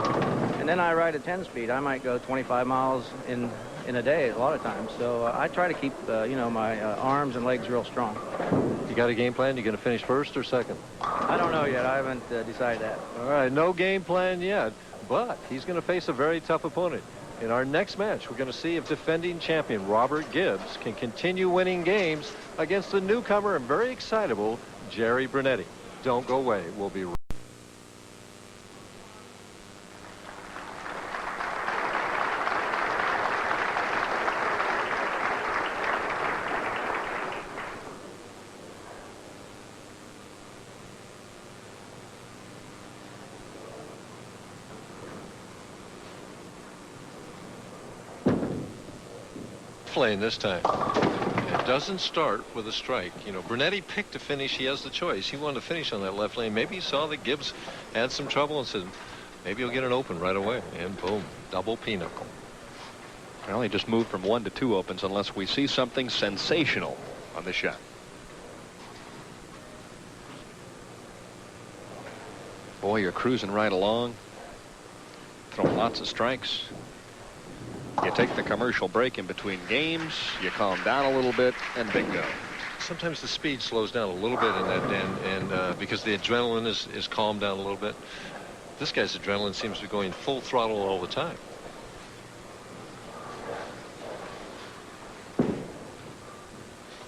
And then I ride a 10-speed. I might go 25 miles in a day a lot of times. So I try to keep, you know, my arms and legs real strong. You got a game plan? You going to finish first or second? I don't know yet. I haven't decided that. All right, no game plan yet, but he's going to face a very tough opponent. In our next match, we're going to see if defending champion Robert Gibbs can continue winning games against the newcomer and very excitable Jerry Brunette. Don't go away. We'll be right back. Lane this time. It doesn't start with a strike. You know, Brunetti picked to finish. He has the choice. He wanted to finish on that left lane. Maybe he saw that Gibbs had some trouble and said, maybe he'll get an open right away. And boom, double pinochle. Well, he just moved from 1 to 2 opens unless we see something sensational on the shot. Boy, you're cruising right along. Throwing lots of strikes. You take the commercial break in between games, you calm down a little bit, and bingo. Sometimes the speed slows down a little bit in that and because the adrenaline is calmed down a little bit. This guy's adrenaline seems to be going full throttle all the time.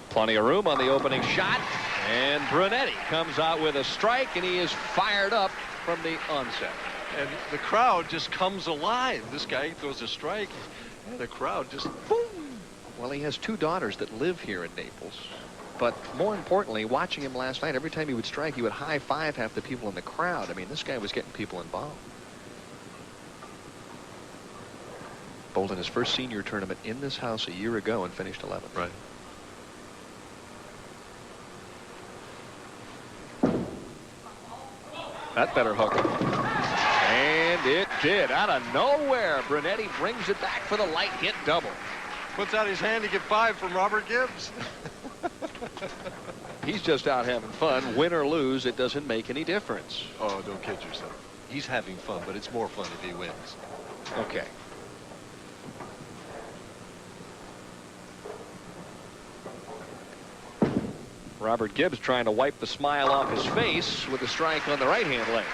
Plenty of room on the opening shot, and Brunetti comes out with a strike, and he is fired up from the onset. And the crowd just comes alive. This guy throws a strike, and the crowd just boom. Well, he has 2 daughters that live here in Naples. But more importantly, watching him last night, every time he would strike, he would high-five half the people in the crowd. I mean, this guy was getting people involved. Bowled in his first senior tournament in this house a year ago and finished 11th. Right. That better hook him. And it did. Out of nowhere, Brunetti brings it back for the light hit double. Puts out his hand to get 5 from Robert Gibbs. He's just out having fun. Win or lose, it doesn't make any difference. Oh, don't kid yourself. He's having fun, but it's more fun if he wins. Okay. Robert Gibbs trying to wipe the smile off his face with a strike on the right-hand leg.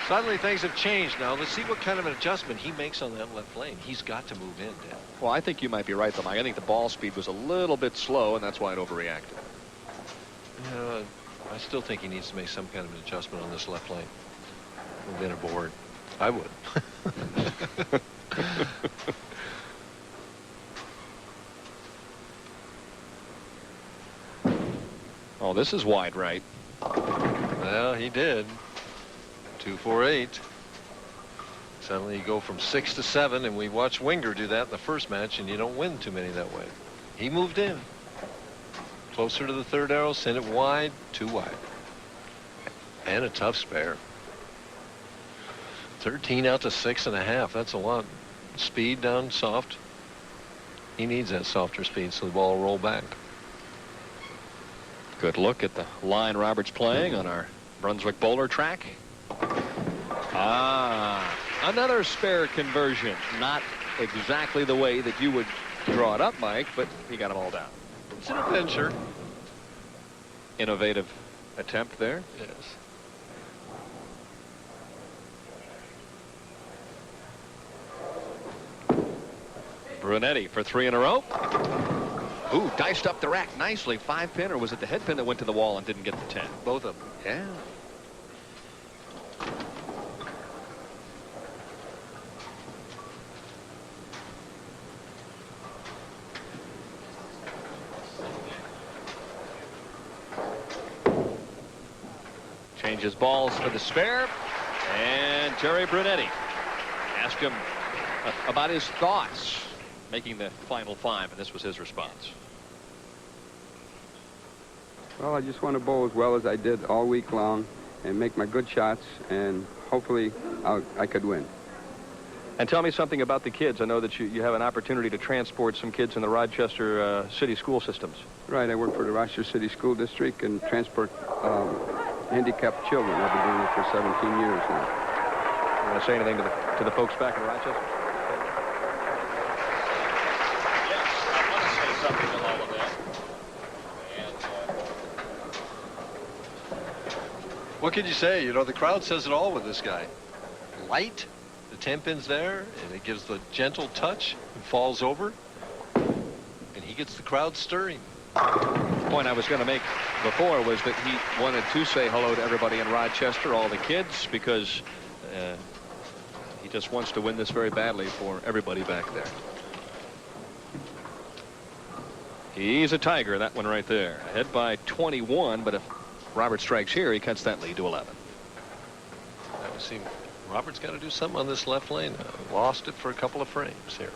Suddenly things have changed now. Let's see what kind of an adjustment he makes on that left lane. He's got to move in, Dan. Well, I think you might be right, though, Mike. I think the ball speed was a little bit slow, and that's why it overreacted. I still think he needs to make some kind of an adjustment on this left lane. Move in aboard. I would. Oh, this is wide right. Well, he did. 2-4-8. Suddenly you go from 6 to 7, and we watched Winger do that in the first match, and you don't win too many that way. He moved in. Closer to the third arrow, sent it wide, too wide. And a tough spare. 13 out to 6.5. That's a lot. Speed down soft. He needs that softer speed so the ball will roll back. Good look at the line Robert's playing on our Brunswick bowler track. Another spare conversion. Not exactly the way that you would draw it up, Mike, but he got them all down. It's an adventure. Innovative attempt there. Yes. Brunetti for 3 in a row. Ooh, diced up the rack nicely. 5-pin, or was it the head pin that went to the wall and didn't get the 10? Both of them. Yeah. Changes balls for the spare. And Jerry Brunette asked him about his thoughts making the final 5, and this was his response. Well, I just want to bowl as well as I did all week long and make my good shots, and hopefully I could win. And tell me something about the kids. I know that you have an opportunity to transport some kids in the Rochester City school systems. Right, I work for the Rochester City School District and transport handicapped children. I've been doing it for 17 years now. You want to say anything to the folks back in Rochester? Yes, I want to say something to all of them. And what can you say? You know, the crowd says it all with this guy. Light, the 10 pins there, and it gives the gentle touch and falls over, and he gets the crowd stirring. The point I was going to make before was that he wanted to say hello to everybody in Rochester, all the kids, because he just wants to win this very badly for everybody back there. He's a tiger, that one right there. Ahead by 21, but if Robert strikes here, he cuts that lead to 11. That would seem Robert's got to do something on this left lane. Lost it for a couple of frames here.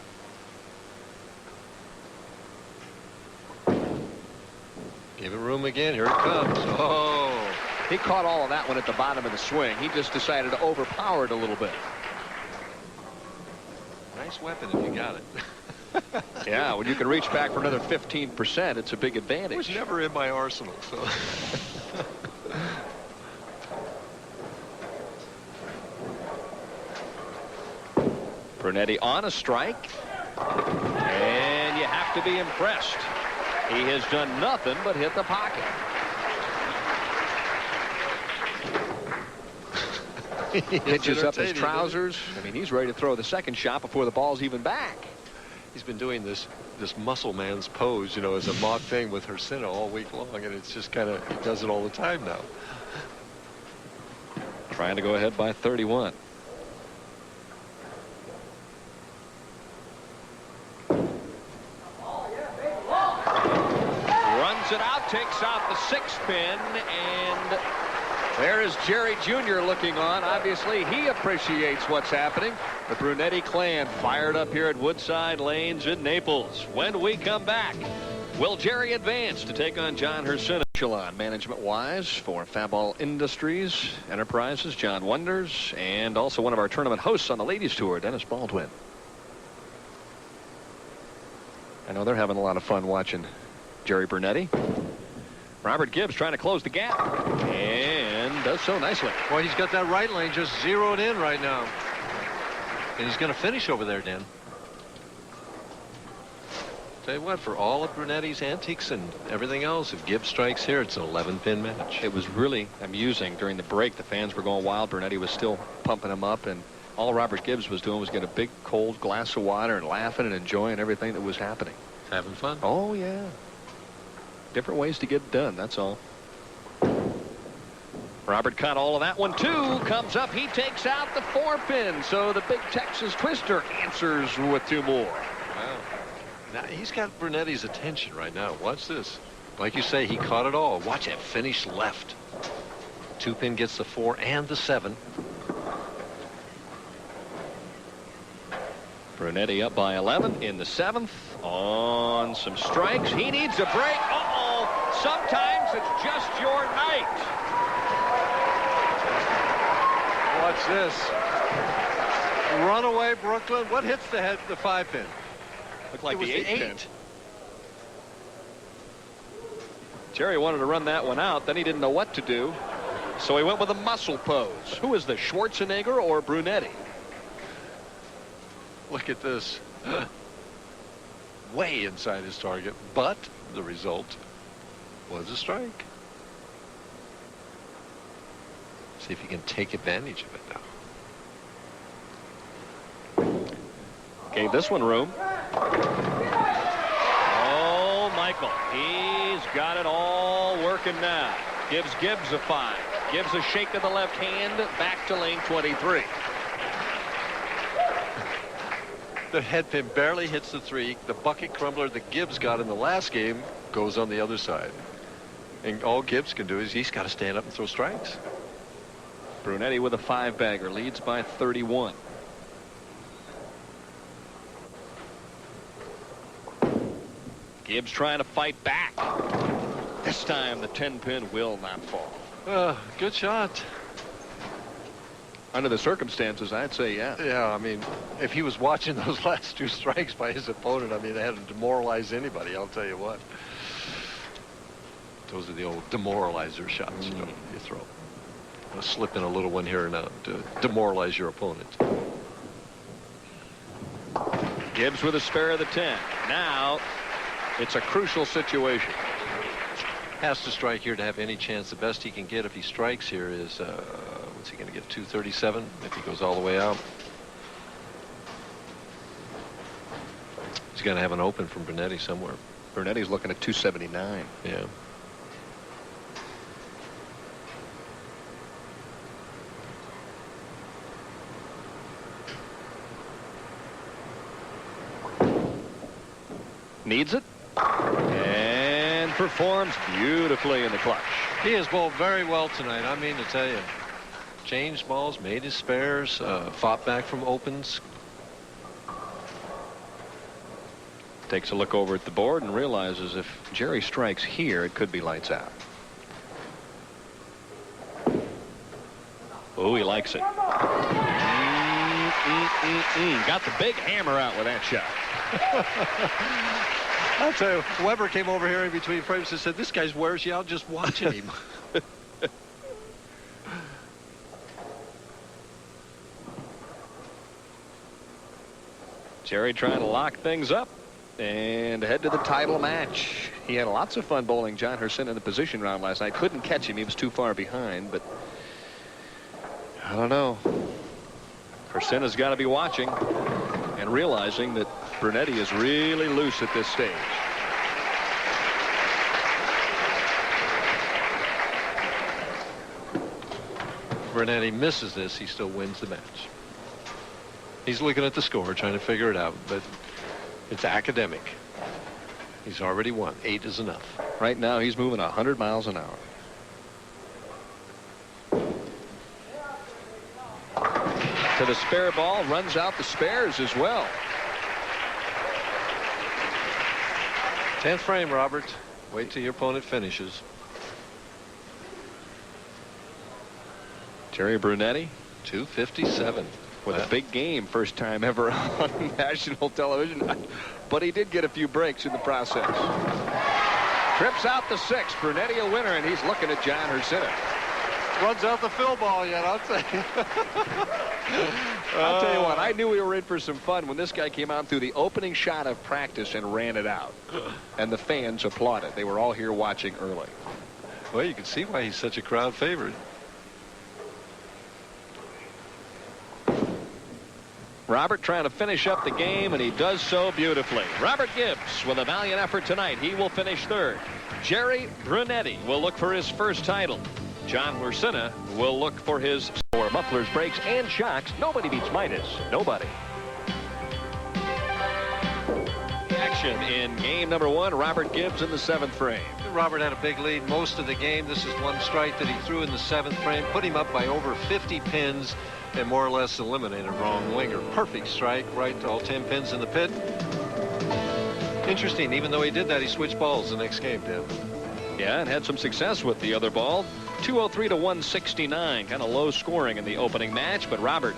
Give it room again. Here it comes. Oh. He caught all of that one at the bottom of the swing. He just decided to overpower it a little bit. Nice weapon if you got it. Yeah, when you can reach back for another 15%, it's a big advantage. It was never in my arsenal, so. Brunetti on a strike, and you have to be impressed. He has done nothing but hit the pocket. He hitches up his trousers. I mean, he's ready to throw the second shot before the ball's even back. He's been doing this muscle man's pose, you know, as a mock thing with Hursino all week long, and it's just kind of, he does it all the time now. Trying to go ahead by 31. Runs it out, takes out the 6th pin, and there is Jerry Jr. looking on. Obviously, he appreciates what's happening. The Brunetti clan fired up here at Woodside Lanes in Naples. When we come back, will Jerry advance to take on John Hricsina? Management-wise for Faball Industries Enterprises, John Wonders, and also one of our tournament hosts on the Ladies Tour, Dennis Baldwin. I know they're having a lot of fun watching Jerry Brunette. Robert Gibbs trying to close the gap, and does so nicely. Well, he's got that right lane just zeroed in right now. And he's going to finish over there, Dan. Tell you what, for all of Brunetti's antics and everything else, if Gibbs strikes here, it's an 11-pin match. It was really amusing during the break. The fans were going wild. Brunetti was still pumping him up, and all Robert Gibbs was doing was get a big cold glass of water and laughing and enjoying everything that was happening. Having fun. Oh, yeah. Different ways to get it done, that's all. Robert caught all of that one, too. Comes up, he takes out the 4-pin. So the big Texas Twister answers with 2 more. Wow. Now, he's got Brunetti's attention right now. Watch this. Like you say, he caught it all. Watch it. Finish left. 2-pin gets the 4 and the 7. Brunetti up by 11 in the 7th on some strikes. He needs a break. Uh-oh. Sometimes it's just your night. Watch this. Runaway Brooklyn. What hits the 5-pin? Looked like the 8-pin. 8. Jerry wanted to run that one out. Then he didn't know what to do. So he went with a muscle pose. Who is this, Schwarzenegger or Brunetti? Look at this. Way inside his target, but the result was a strike. See if he can take advantage of it now. Gave this one room. Oh, Michael. He's got it all working now. Gives Gibbs a 5. Gives a shake of the left hand back to lane 23. The head pin barely hits the 3. The bucket crumbler that Gibbs got in the last game goes on the other side. And all Gibbs can do is he's got to stand up and throw strikes. Brunetti with a 5-bagger, leads by 31. Gibbs trying to fight back. This time the 10-pin will not fall. Good shot. Under the circumstances, I'd say yeah. Yeah, I mean, if he was watching those last 2 strikes by his opponent, I mean, they had to demoralize anybody, I'll tell you what. Those are the old demoralizer shots, you know, you throw. I'll slip in a little one here now to demoralize your opponent. Gibbs with a spare of the 10. Now it's a crucial situation. Has to strike here to have any chance. The best he can get if he strikes here is, what's he going to get, 237 if he goes all the way out? He's going to have an open from Brunetti somewhere. Brunetti's looking at 279. Yeah. Needs it. And performs beautifully in the clutch. He has bowled very well tonight, I mean to tell you. Changed balls, made his spares, fought back from opens. Takes a look over at the board and realizes if Jerry strikes here, it could be lights out. Oh, he likes it. Got the big hammer out with that shot. I'll tell you, Weber came over here in between frames and said, this guy's wears you out just watching him. Jerry trying to lock things up and head to the title match. He had lots of fun bowling John Hricsina in the position round last night. Couldn't catch him. He was too far behind, but I don't know. Hricsina's got to be watching and realizing that Brunetti is really loose at this stage. Brunetti misses this, he still wins the match. He's looking at the score, trying to figure it out, but it's academic. He's already won. 8 is enough. Right now, he's moving 100 miles an hour. To the spare ball, runs out the spares as well. 10th frame, Robert. Wait till your opponent finishes. Jerry Brunette, 257. with a big game, first time ever on national television. But he did get a few breaks in the process. Trips out the 6. Brunetti a winner, and he's looking at John Hricsina. Runs out the fill ball yet, I'll tell you. I'll tell you what, I knew we were in for some fun when this guy came out through the opening shot of practice and ran it out. And the fans applauded. They were all here watching early. Well, you can see why he's such a crowd favorite. Robert trying to finish up the game, and he does so beautifully. Robert Gibbs with a valiant effort tonight. He will finish 3rd. Jerry Brunette will look for his first title. John Hricsina will look for his score. Mufflers, breaks, and shocks. Nobody beats Midas. Nobody. Action in game number 1. Robert Gibbs in the 7th frame. Robert had a big lead most of the game. This is one strike that he threw in the 7th frame. Put him up by over 50 pins and more or less eliminated wrong winger. Perfect strike, right to all 10 pins in the pit. Interesting, even though he did that, he switched balls the next game, Dan. Yeah, and had some success with the other ball. 203 to 169, kind of low scoring in the opening match, but Robert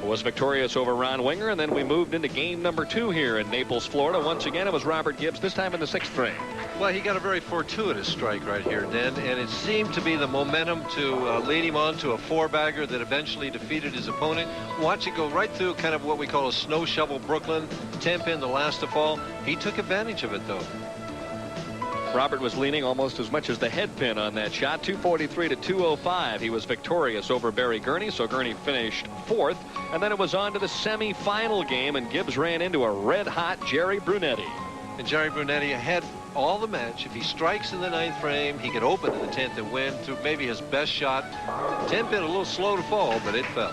was victorious over Ron Winger, and then we moved into game number 2 here in Naples, Florida. Once again, it was Robert Gibbs, this time in the 6th frame. Well, he got a very fortuitous strike right here, Dan, and it seemed to be the momentum to lead him on to a 4-bagger that eventually defeated his opponent. Watch it go right through kind of what we call a snow shovel Brooklyn, 10-pin, the last to fall. He took advantage of it, though. Robert was leaning almost as much as the head pin on that shot. 243 to 205. He was victorious over Barry Gurney, so Gurney finished 4th. And then it was on to the semifinal game, and Gibbs ran into a red-hot Jerry Brunette. And Jerry Brunette had all the match. If he strikes in the 9th frame, he could open in the 10th and win through maybe his best shot. 10-pin a little slow to fall, but it fell.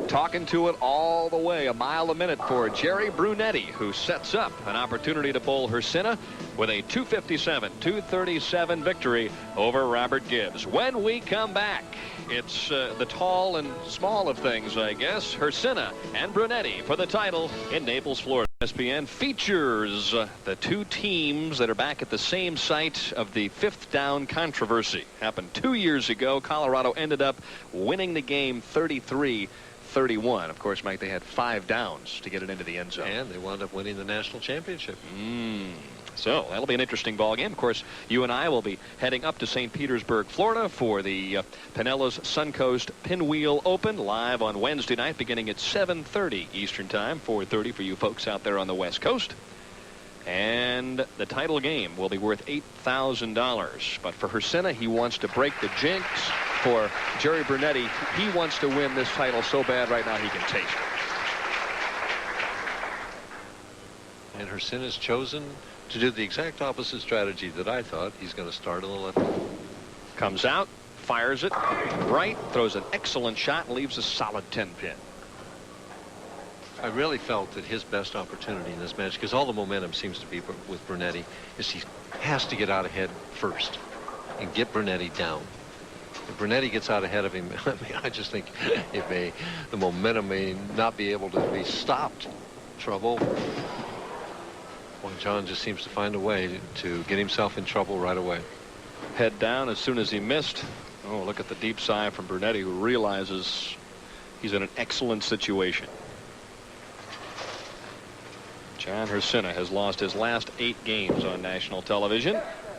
Talking to it all the way, a mile a minute for Jerry Brunette, who sets up an opportunity to bowl Hursino. with a 257-237 victory over Robert Gibbs. When we come back, it's the tall and small of things, I guess. Hursino and Brunetti for the title in Naples, Florida. ESPN features the two teams that are back at the same site of the fifth down controversy. Happened 2 years ago. Colorado ended up winning the game 33-31. Of course, Mike, they had 5 downs to get it into the end zone. And they wound up winning the national championship. So that'll be an interesting ball game. Of course, you and I will be heading up to St. Petersburg, Florida for the Pinellas Suncoast Pinwheel Open live on Wednesday night beginning at 7:30 Eastern Time, 4:30 for you folks out there on the West Coast. And the title game will be worth $8,000. But for Hursino, he wants to break the jinx. For Jerry Brunette, he wants to win this title so bad right now he can taste it. And Hursino's chosen to do the exact opposite strategy that I thought. He's going to start on the left. Comes out, fires it right, throws an excellent shot, and leaves a solid 10-pin. I really felt that his best opportunity in this match, because all the momentum seems to be with Brunetti, is he has to get out ahead first and get Brunetti down. If Brunetti gets out ahead of him, I mean, I just think the momentum may not be able to be stopped. Trouble. Well, John just seems to find a way to get himself in trouble right away. Head down as soon as he missed. Oh, look at the deep sigh from Brunetti, who realizes he's in an excellent situation. John Hricsina has lost his last 8 games on national television.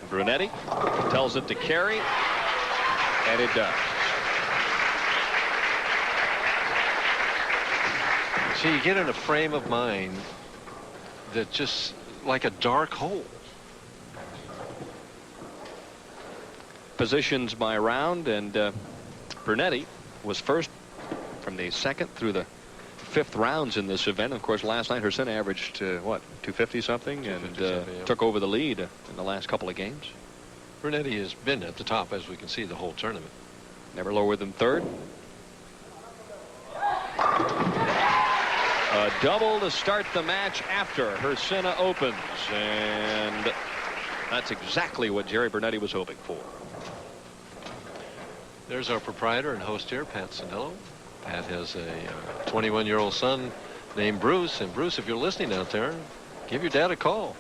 Brunetti tells it to carry, and it does. So you get in a frame of mind that just like a dark hole. Positions by round, and Brunetti was first from the 2nd through the 5th rounds in this event. Of course, last night Hursino averaged what, 250 something, and yeah, took over the lead in the last couple of games. Brunetti has been at the top, as we can see, the whole tournament. Never lower than 3rd. A double to start the match after Hursino opens, and that's exactly what Jerry Brunette was hoping for. There's our proprietor and host here, Pat Sanello. Pat has a 21-year-old son named Bruce, and Bruce, if you're listening out there, give your dad a call.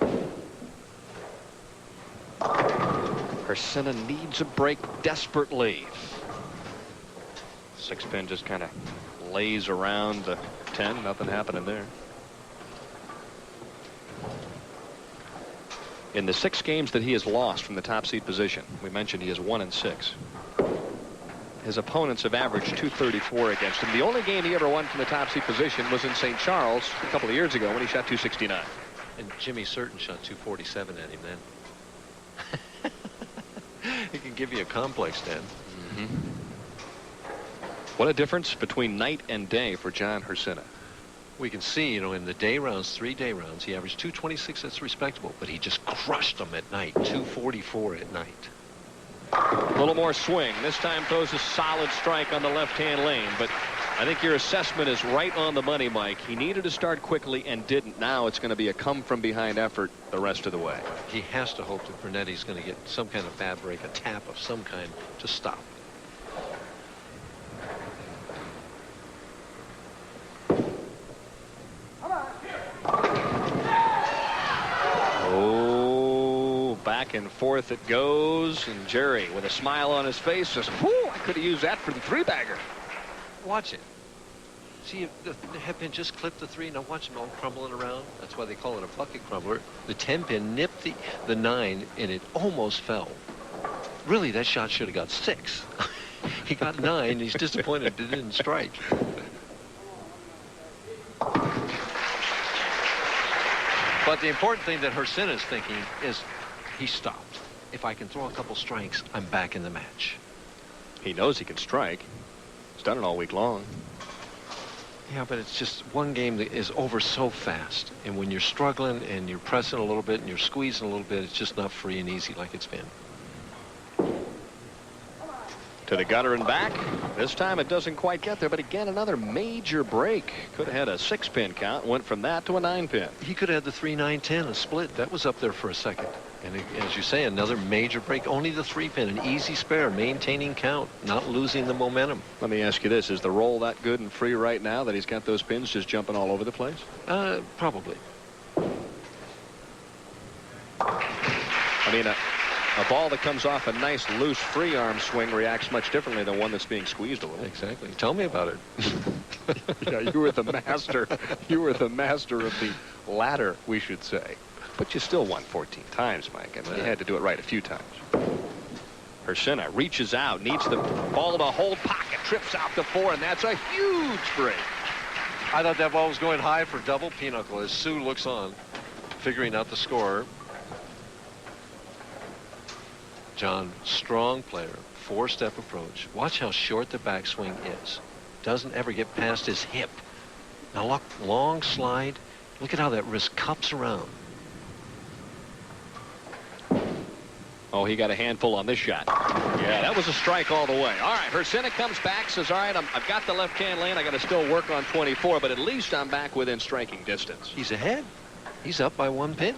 Hursino needs a break desperately. 6-pin just kind of lays around the 10. Nothing happening there. In the 6 games that he has lost from the top seed position, we mentioned he is 1-6. His opponents have averaged 234 against him. The only game he ever won from the top seed position was in St. Charles a couple of years ago when he shot 269. And Jimmy Certain shot 247 at him then. It can give you a complex then. What a difference between night and day for John Hricsina. We can see, you know, in the day rounds, 3 day rounds, he averaged 226. That's respectable, but he just crushed them at night. 244 at night. A little more swing. This time throws a solid strike on the left-hand lane, but I think your assessment is right on the money, Mike. He needed to start quickly and didn't. Now it's going to be a come-from-behind effort the rest of the way. He has to hope that Brunetti's going to get some kind of bad break, a tap of some kind to stop. Oh, back and forth it goes, and Jerry, with a smile on his face, says, "Whoo, I could have used that for the 3-bagger." Watch it. See, the headpin just clipped the 3. Now watch him all crumbling around. That's why they call it a bucket crumbler. The 10-pin nipped the 9, and it almost fell. Really, that shot should have got 6. He got 9. He's disappointed it didn't strike. But the important thing that Hursino is thinking is he stopped. If I can throw a couple strikes, I'm back in the match. He knows he can strike. He's done it all week long. Yeah, but it's just one game that is over so fast. And when you're struggling and you're pressing a little bit and you're squeezing a little bit, it's just not free and easy like it's been. To the gutter and back. This time it doesn't quite get there, but again, another major break. Could have had a 6-pin count, went from that to a 9-pin. He could have had the 3-9-10, a split. That was up there for a second. And as you say, another major break. Only the 3-pin, an easy spare, maintaining count, not losing the momentum. Let me ask you this. Is the roll that good and free right now that he's got those pins just jumping all over the place? Probably. I mean, a ball that comes off a nice loose free arm swing reacts much differently than one that's being squeezed a little. Exactly. Tell me about it. Yeah, you were the master. You were the master of the ladder, we should say. But you still won 14 times, Mike. I mean, you had to do it right a few times. Hursino reaches out, needs the ball to hold pocket, trips out to 4, and that's a huge break. I thought that ball was going high for double pinochle as Sue looks on, figuring out the score. John, strong player, 4-step approach. Watch how short the backswing is. Doesn't ever get past his hip. Now look, long slide. Look at how that wrist cups around. Oh, he got a handful on this shot. Yeah, that was a strike all the way. All right, Hursino comes back, says, all right, I've got the left-hand lane. I got to still work on 24, but at least I'm back within striking distance. He's ahead. He's up by 1 pin.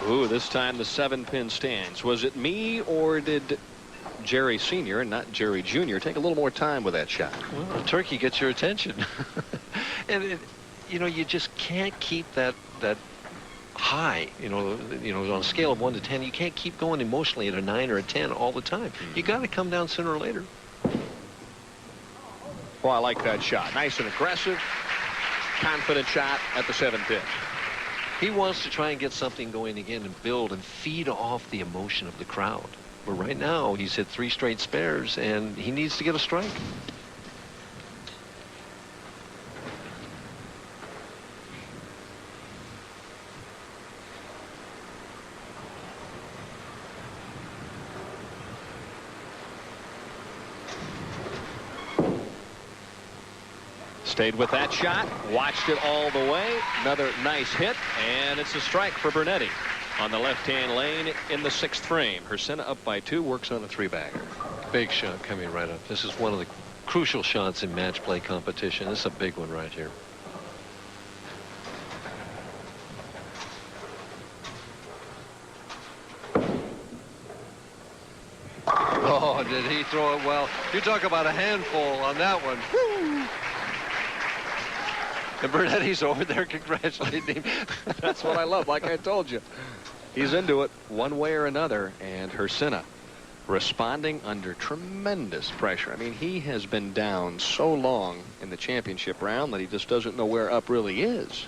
Ooh, this time the 7-pin stands. Was it me or did Jerry Sr., not Jerry Jr., take a little more time with that shot? Well, turkey gets your attention. And you know, you just can't keep that high. You know, on a scale of 1 to 10, you can't keep going emotionally at a 9 or a 10 all the time. You got to come down sooner or later. Well, I like that shot. Nice and aggressive, confident shot at the 7-pin. He wants to try and get something going again and build and feed off the emotion of the crowd. But right now, he's hit 3 straight spares, and he needs to get a strike. Stayed with that shot, watched it all the way. Another nice hit, and it's a strike for Brunetti on the left-hand lane in the 6th frame. Hursino up by 2, works on a 3-bagger. Big shot coming right up. This is one of the crucial shots in match play competition. This is a big one right here. Oh, did he throw it well? You talk about a handful on that one. Woo! And Brunetti's over there congratulating him. That's what I love, like I told you. He's into it one way or another, and Hursino responding under tremendous pressure. I mean, he has been down so long in the championship round that he just doesn't know where up really is.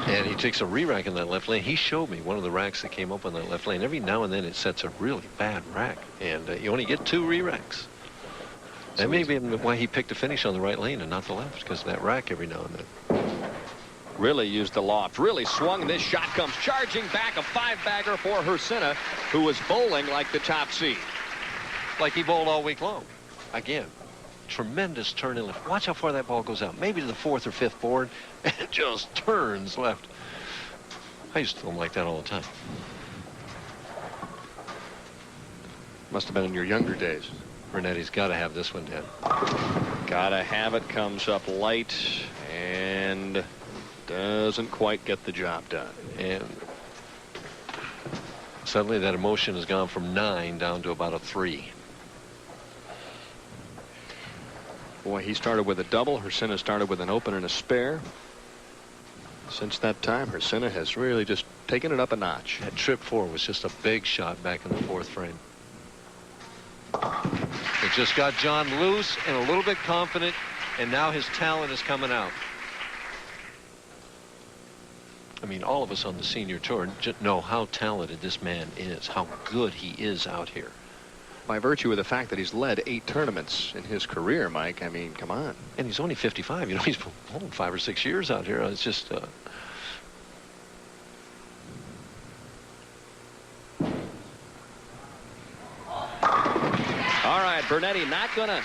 And he takes a re-rack in that left lane. He showed me one of the racks that came up on that left lane. Every now and then it sets a really bad rack, and you only get 2 re-racks. That may be why he picked a finish on the right lane and not the left, because of that rack every now and then. Really used the loft, really swung. This shot comes charging back, a 5-bagger for Hursino, who was bowling like the top seed. Like he bowled all week long. Again, tremendous turn and left. Watch how far that ball goes out. Maybe to the 4th or 5th board, and it just turns left. I used to throw them like that all the time. Must have been in your younger days. Brunetti's got to have this one, Dad. Gotta have it. Comes up light and doesn't quite get the job done. And suddenly that emotion has gone from 9 down to about a 3. Boy, he started with a double. Hursino started with an open and a spare. Since that time, Hursino has really just taken it up a notch. That trip 4 was just a big shot back in the 4th frame. It just got John loose and a little bit confident, and now his talent is coming out. I mean, all of us on the senior tour know how talented this man is, how good he is out here. By virtue of the fact that he's led 8 tournaments in his career, Mike, I mean, come on. And he's only 55. You know, he's been 5 or 6 years out here. It's just... All right, Brunetti not going to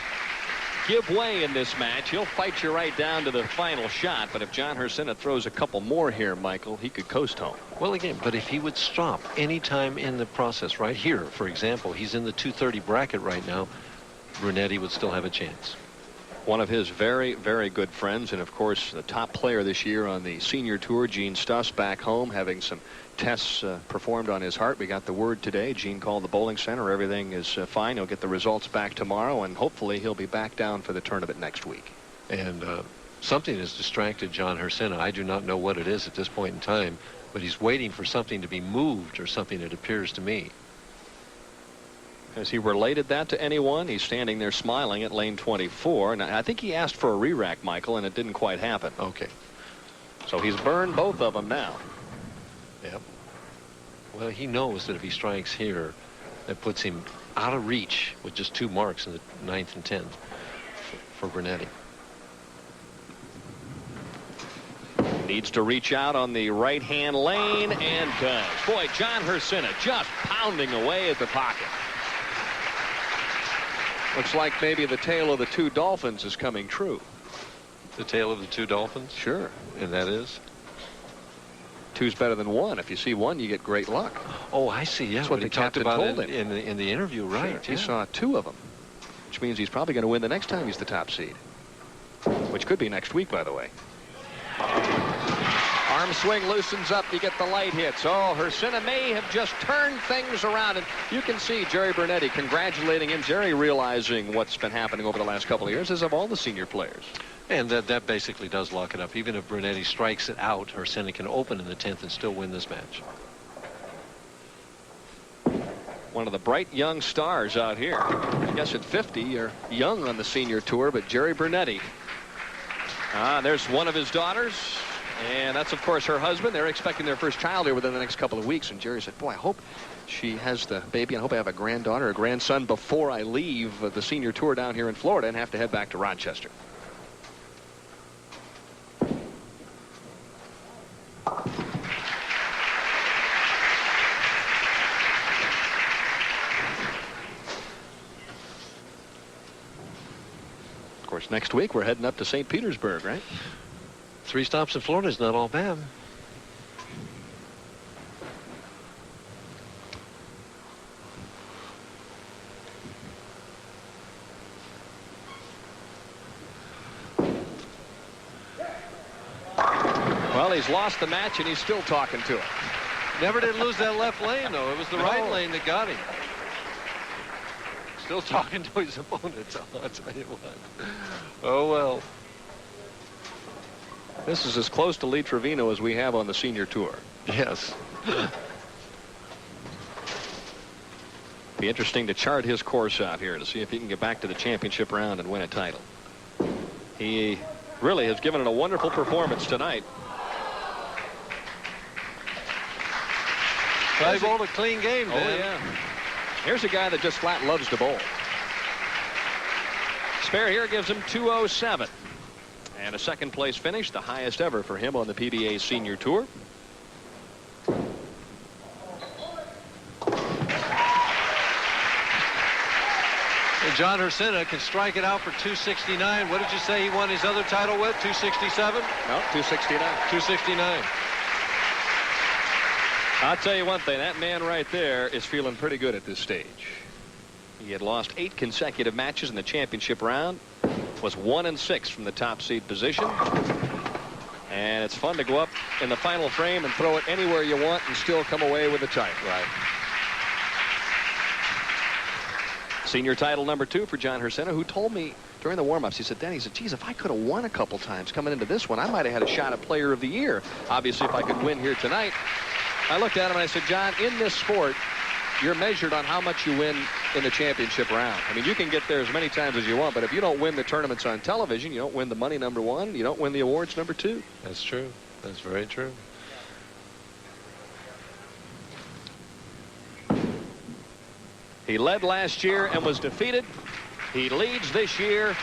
give way in this match. He'll fight you right down to the final shot. But if John Hricsina throws a couple more here, Michael, he could coast home. Well, again, but if he would stop any time in the process, right here, for example, he's in the 230 bracket right now, Brunetti would still have a chance. One of his very, very good friends, and of course the top player this year on the senior tour, Gene Stuss, back home having some tests performed on his heart. We got the word today. Gene called the bowling center. Everything is fine. He'll get the results back tomorrow, and hopefully he'll be back down for the tournament next week. And something has distracted John Hricsina. I do not know what it is at this point in time, but he's waiting for something to be moved or something, it appears to me. Has he related that to anyone? He's standing there smiling at lane 24. And I think he asked for a re-rack, Michael, and it didn't quite happen. Okay. So he's burned both of them now. Yep. Well, he knows that if he strikes here, that puts him out of reach with just 2 marks in the 9th and 10th for Brunetti. Needs to reach out on the right-hand lane and does. Boy, John Hricsina just pounding away at the pocket. Looks like maybe the tale of the 2 dolphins is coming true. The tale of the 2 dolphins? Sure. And that is? 2's better than 1. If you see 1, you get great luck. Oh, I see. Yeah, that's what he the talked captain about told in the interview, right? Sure. He saw 2 of them, which means he's probably going to win the next time he's the top seed, which could be next week, by the way. Arm swing loosens up. You get the light hits. Oh, Hursino may have just turned things around. And you can see Jerry Brunette congratulating him. Jerry realizing what's been happening over the last couple of years, as of all the senior players. And that basically does lock it up. Even if Brunetti strikes it out, Hursino can open in the 10th and still win this match. One of the bright young stars out here. I guess at 50, you're young on the senior tour, but Jerry Brunette. There's one of his daughters. And that's, of course, her husband. They're expecting their first child here within the next couple of weeks. And Jerry said, boy, I hope she has the baby, and I hope I have a granddaughter or grandson before I leave the senior tour down here in Florida and have to head back to Rochester. Of course, next week we're heading up to St. Petersburg, right? 3 stops in Florida is not all bad. Well, he's lost the match, and he's still talking to it. Never did lose that left lane, though. It was the right lane that got him. Still talking to his opponent. I'll tell you what. Oh, well. This is as close to Lee Trevino as we have on the senior tour. Yes. Be interesting to chart his course out here to see if he can get back to the championship round and win a title. He really has given it a wonderful performance tonight. He bowled a clean game, Dan. Oh, yeah. Here's a guy that just flat loves to bowl. Spare here gives him 207. And a second place finish, the highest ever for him on the PBA Senior Tour. And John Hricsina can strike it out for 269. What did you say he won his other title with? 267? No, 269. 269. I'll tell you one thing, that man right there is feeling pretty good at this stage. He had lost 8 consecutive matches in the championship round, was 1-6 from the top seed position. And it's fun to go up in the final frame and throw it anywhere you want and still come away with the title. Right. Senior title number 2 for John Hricsina, who told me during the warm-ups, he said, geez, if I could have won a couple times coming into this one, I might have had a shot at Player of the Year. Obviously, if I could win here tonight. I looked at him and I said, John, in this sport, you're measured on how much you win in the championship round. I mean, you can get there as many times as you want, but if you don't win the tournaments on television, you don't win the money number 1, you don't win the awards number 2. That's true. That's very true. He led last year and was defeated. He leads this year,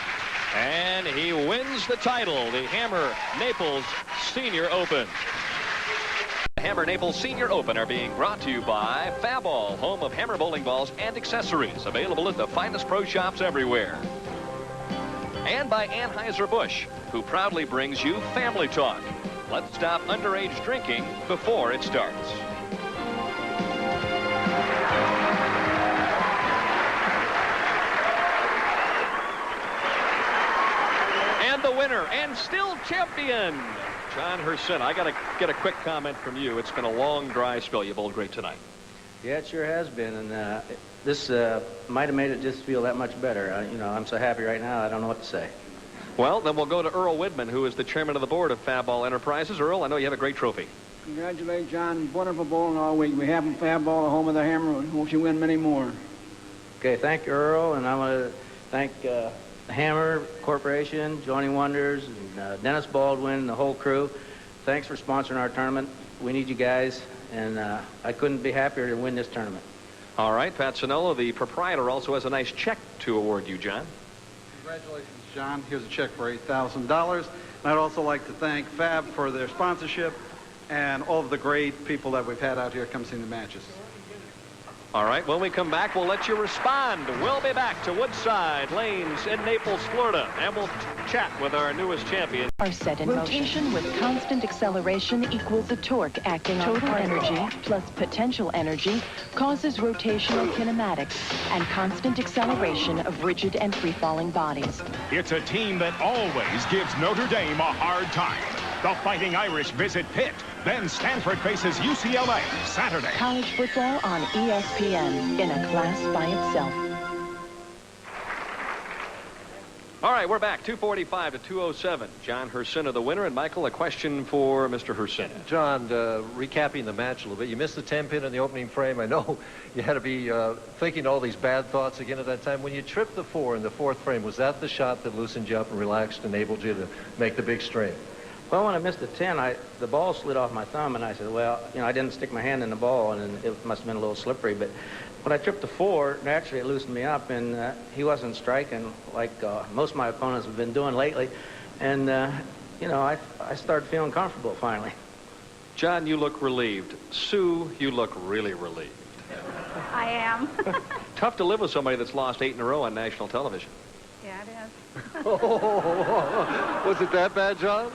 and he wins the title, the Hammer Naples Senior Open. The Hammer Naples Senior Open are being brought to you by Faball, home of hammer bowling balls and accessories, available at the finest pro shops everywhere. And by Anheuser-Busch, who proudly brings you Family Talk. Let's stop underage drinking before it starts. And the winner and still champion, John Hricsina. I got to get a quick comment from you. It's been a long, dry spell. You bowled great tonight. Yeah, it sure has been, and this might have made it just feel that much better. You know, I'm so happy right now, I don't know what to say. Well, then we'll go to Earl Widman, who is the chairman of the board of Fab Ball Enterprises. Earl, I know you have a great trophy. Congratulate John. Wonderful bowling all week. We have Fab Ball, the home of the Hammer. Hope you win many more. Okay, thank you, Earl, and I want to thank the Hammer Corporation, Johnny Wonders, and Dennis Baldwin, and the whole crew. Thanks for sponsoring our tournament. We need you guys, and I couldn't be happier to win this tournament. All right, Pat Sonello, the proprietor, also has a nice check to award you, John. Congratulations, John. Here's a check for $8,000. And I'd also like to thank Fab for their sponsorship and all of the great people that we've had out here come see the matches. All right, when we come back, we'll let you respond. We'll be back to Woodside Lanes in Naples, Florida, and we'll chat with our newest champion. Are set in rotation with constant acceleration equals a torque acting on total energy plus potential energy causes rotational kinematics and constant acceleration of rigid and free-falling bodies. It's a team that always gives Notre Dame a hard time. The Fighting Irish visit Pitt. Then Stanford faces UCLA Saturday. College football on ESPN in a class by itself. All right, we're back. 245 to 207. John Hricsina, the winner. And, Michael, a question for Mr. Hursino. John, recapping the match a little bit, you missed the 10-pin in the opening frame. I know you had to be thinking all these bad thoughts again at that time. When you tripped the 4 in the 4th frame, was that the shot that loosened you up and relaxed and enabled you to make the big string? Well, when I missed the 10, the ball slid off my thumb, and I said, well, you know, I didn't stick my hand in the ball, and it must have been a little slippery. But when I tripped the 4, naturally it loosened me up, and he wasn't striking like most of my opponents have been doing lately. And, you know, I started feeling comfortable finally. John, you look relieved. Sue, you look really relieved. I am. Tough to live with somebody that's lost 8 in a row on national television. Yeah, it is. Was it that bad, John?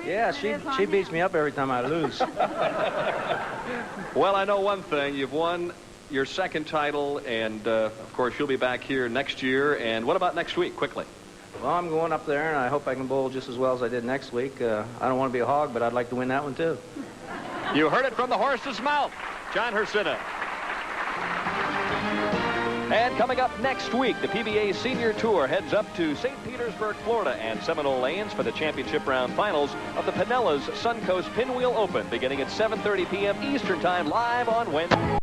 Yeah, she beats me up every time I lose. Well, I know one thing. You've won your 2nd title, and, of course, you'll be back here next year. And what about next week, quickly? Well, I'm going up there, and I hope I can bowl just as well as I did next week. I don't want to be a hog, but I'd like to win that one, too. You heard it from the horse's mouth. John Hricsina. And coming up next week, the PBA Senior Tour heads up to St. Petersburg, Florida, and Seminole Lanes for the championship round finals of the Pinellas Suncoast Pinwheel Open, beginning at 7:30 p.m. Eastern Time, live on Wednesday.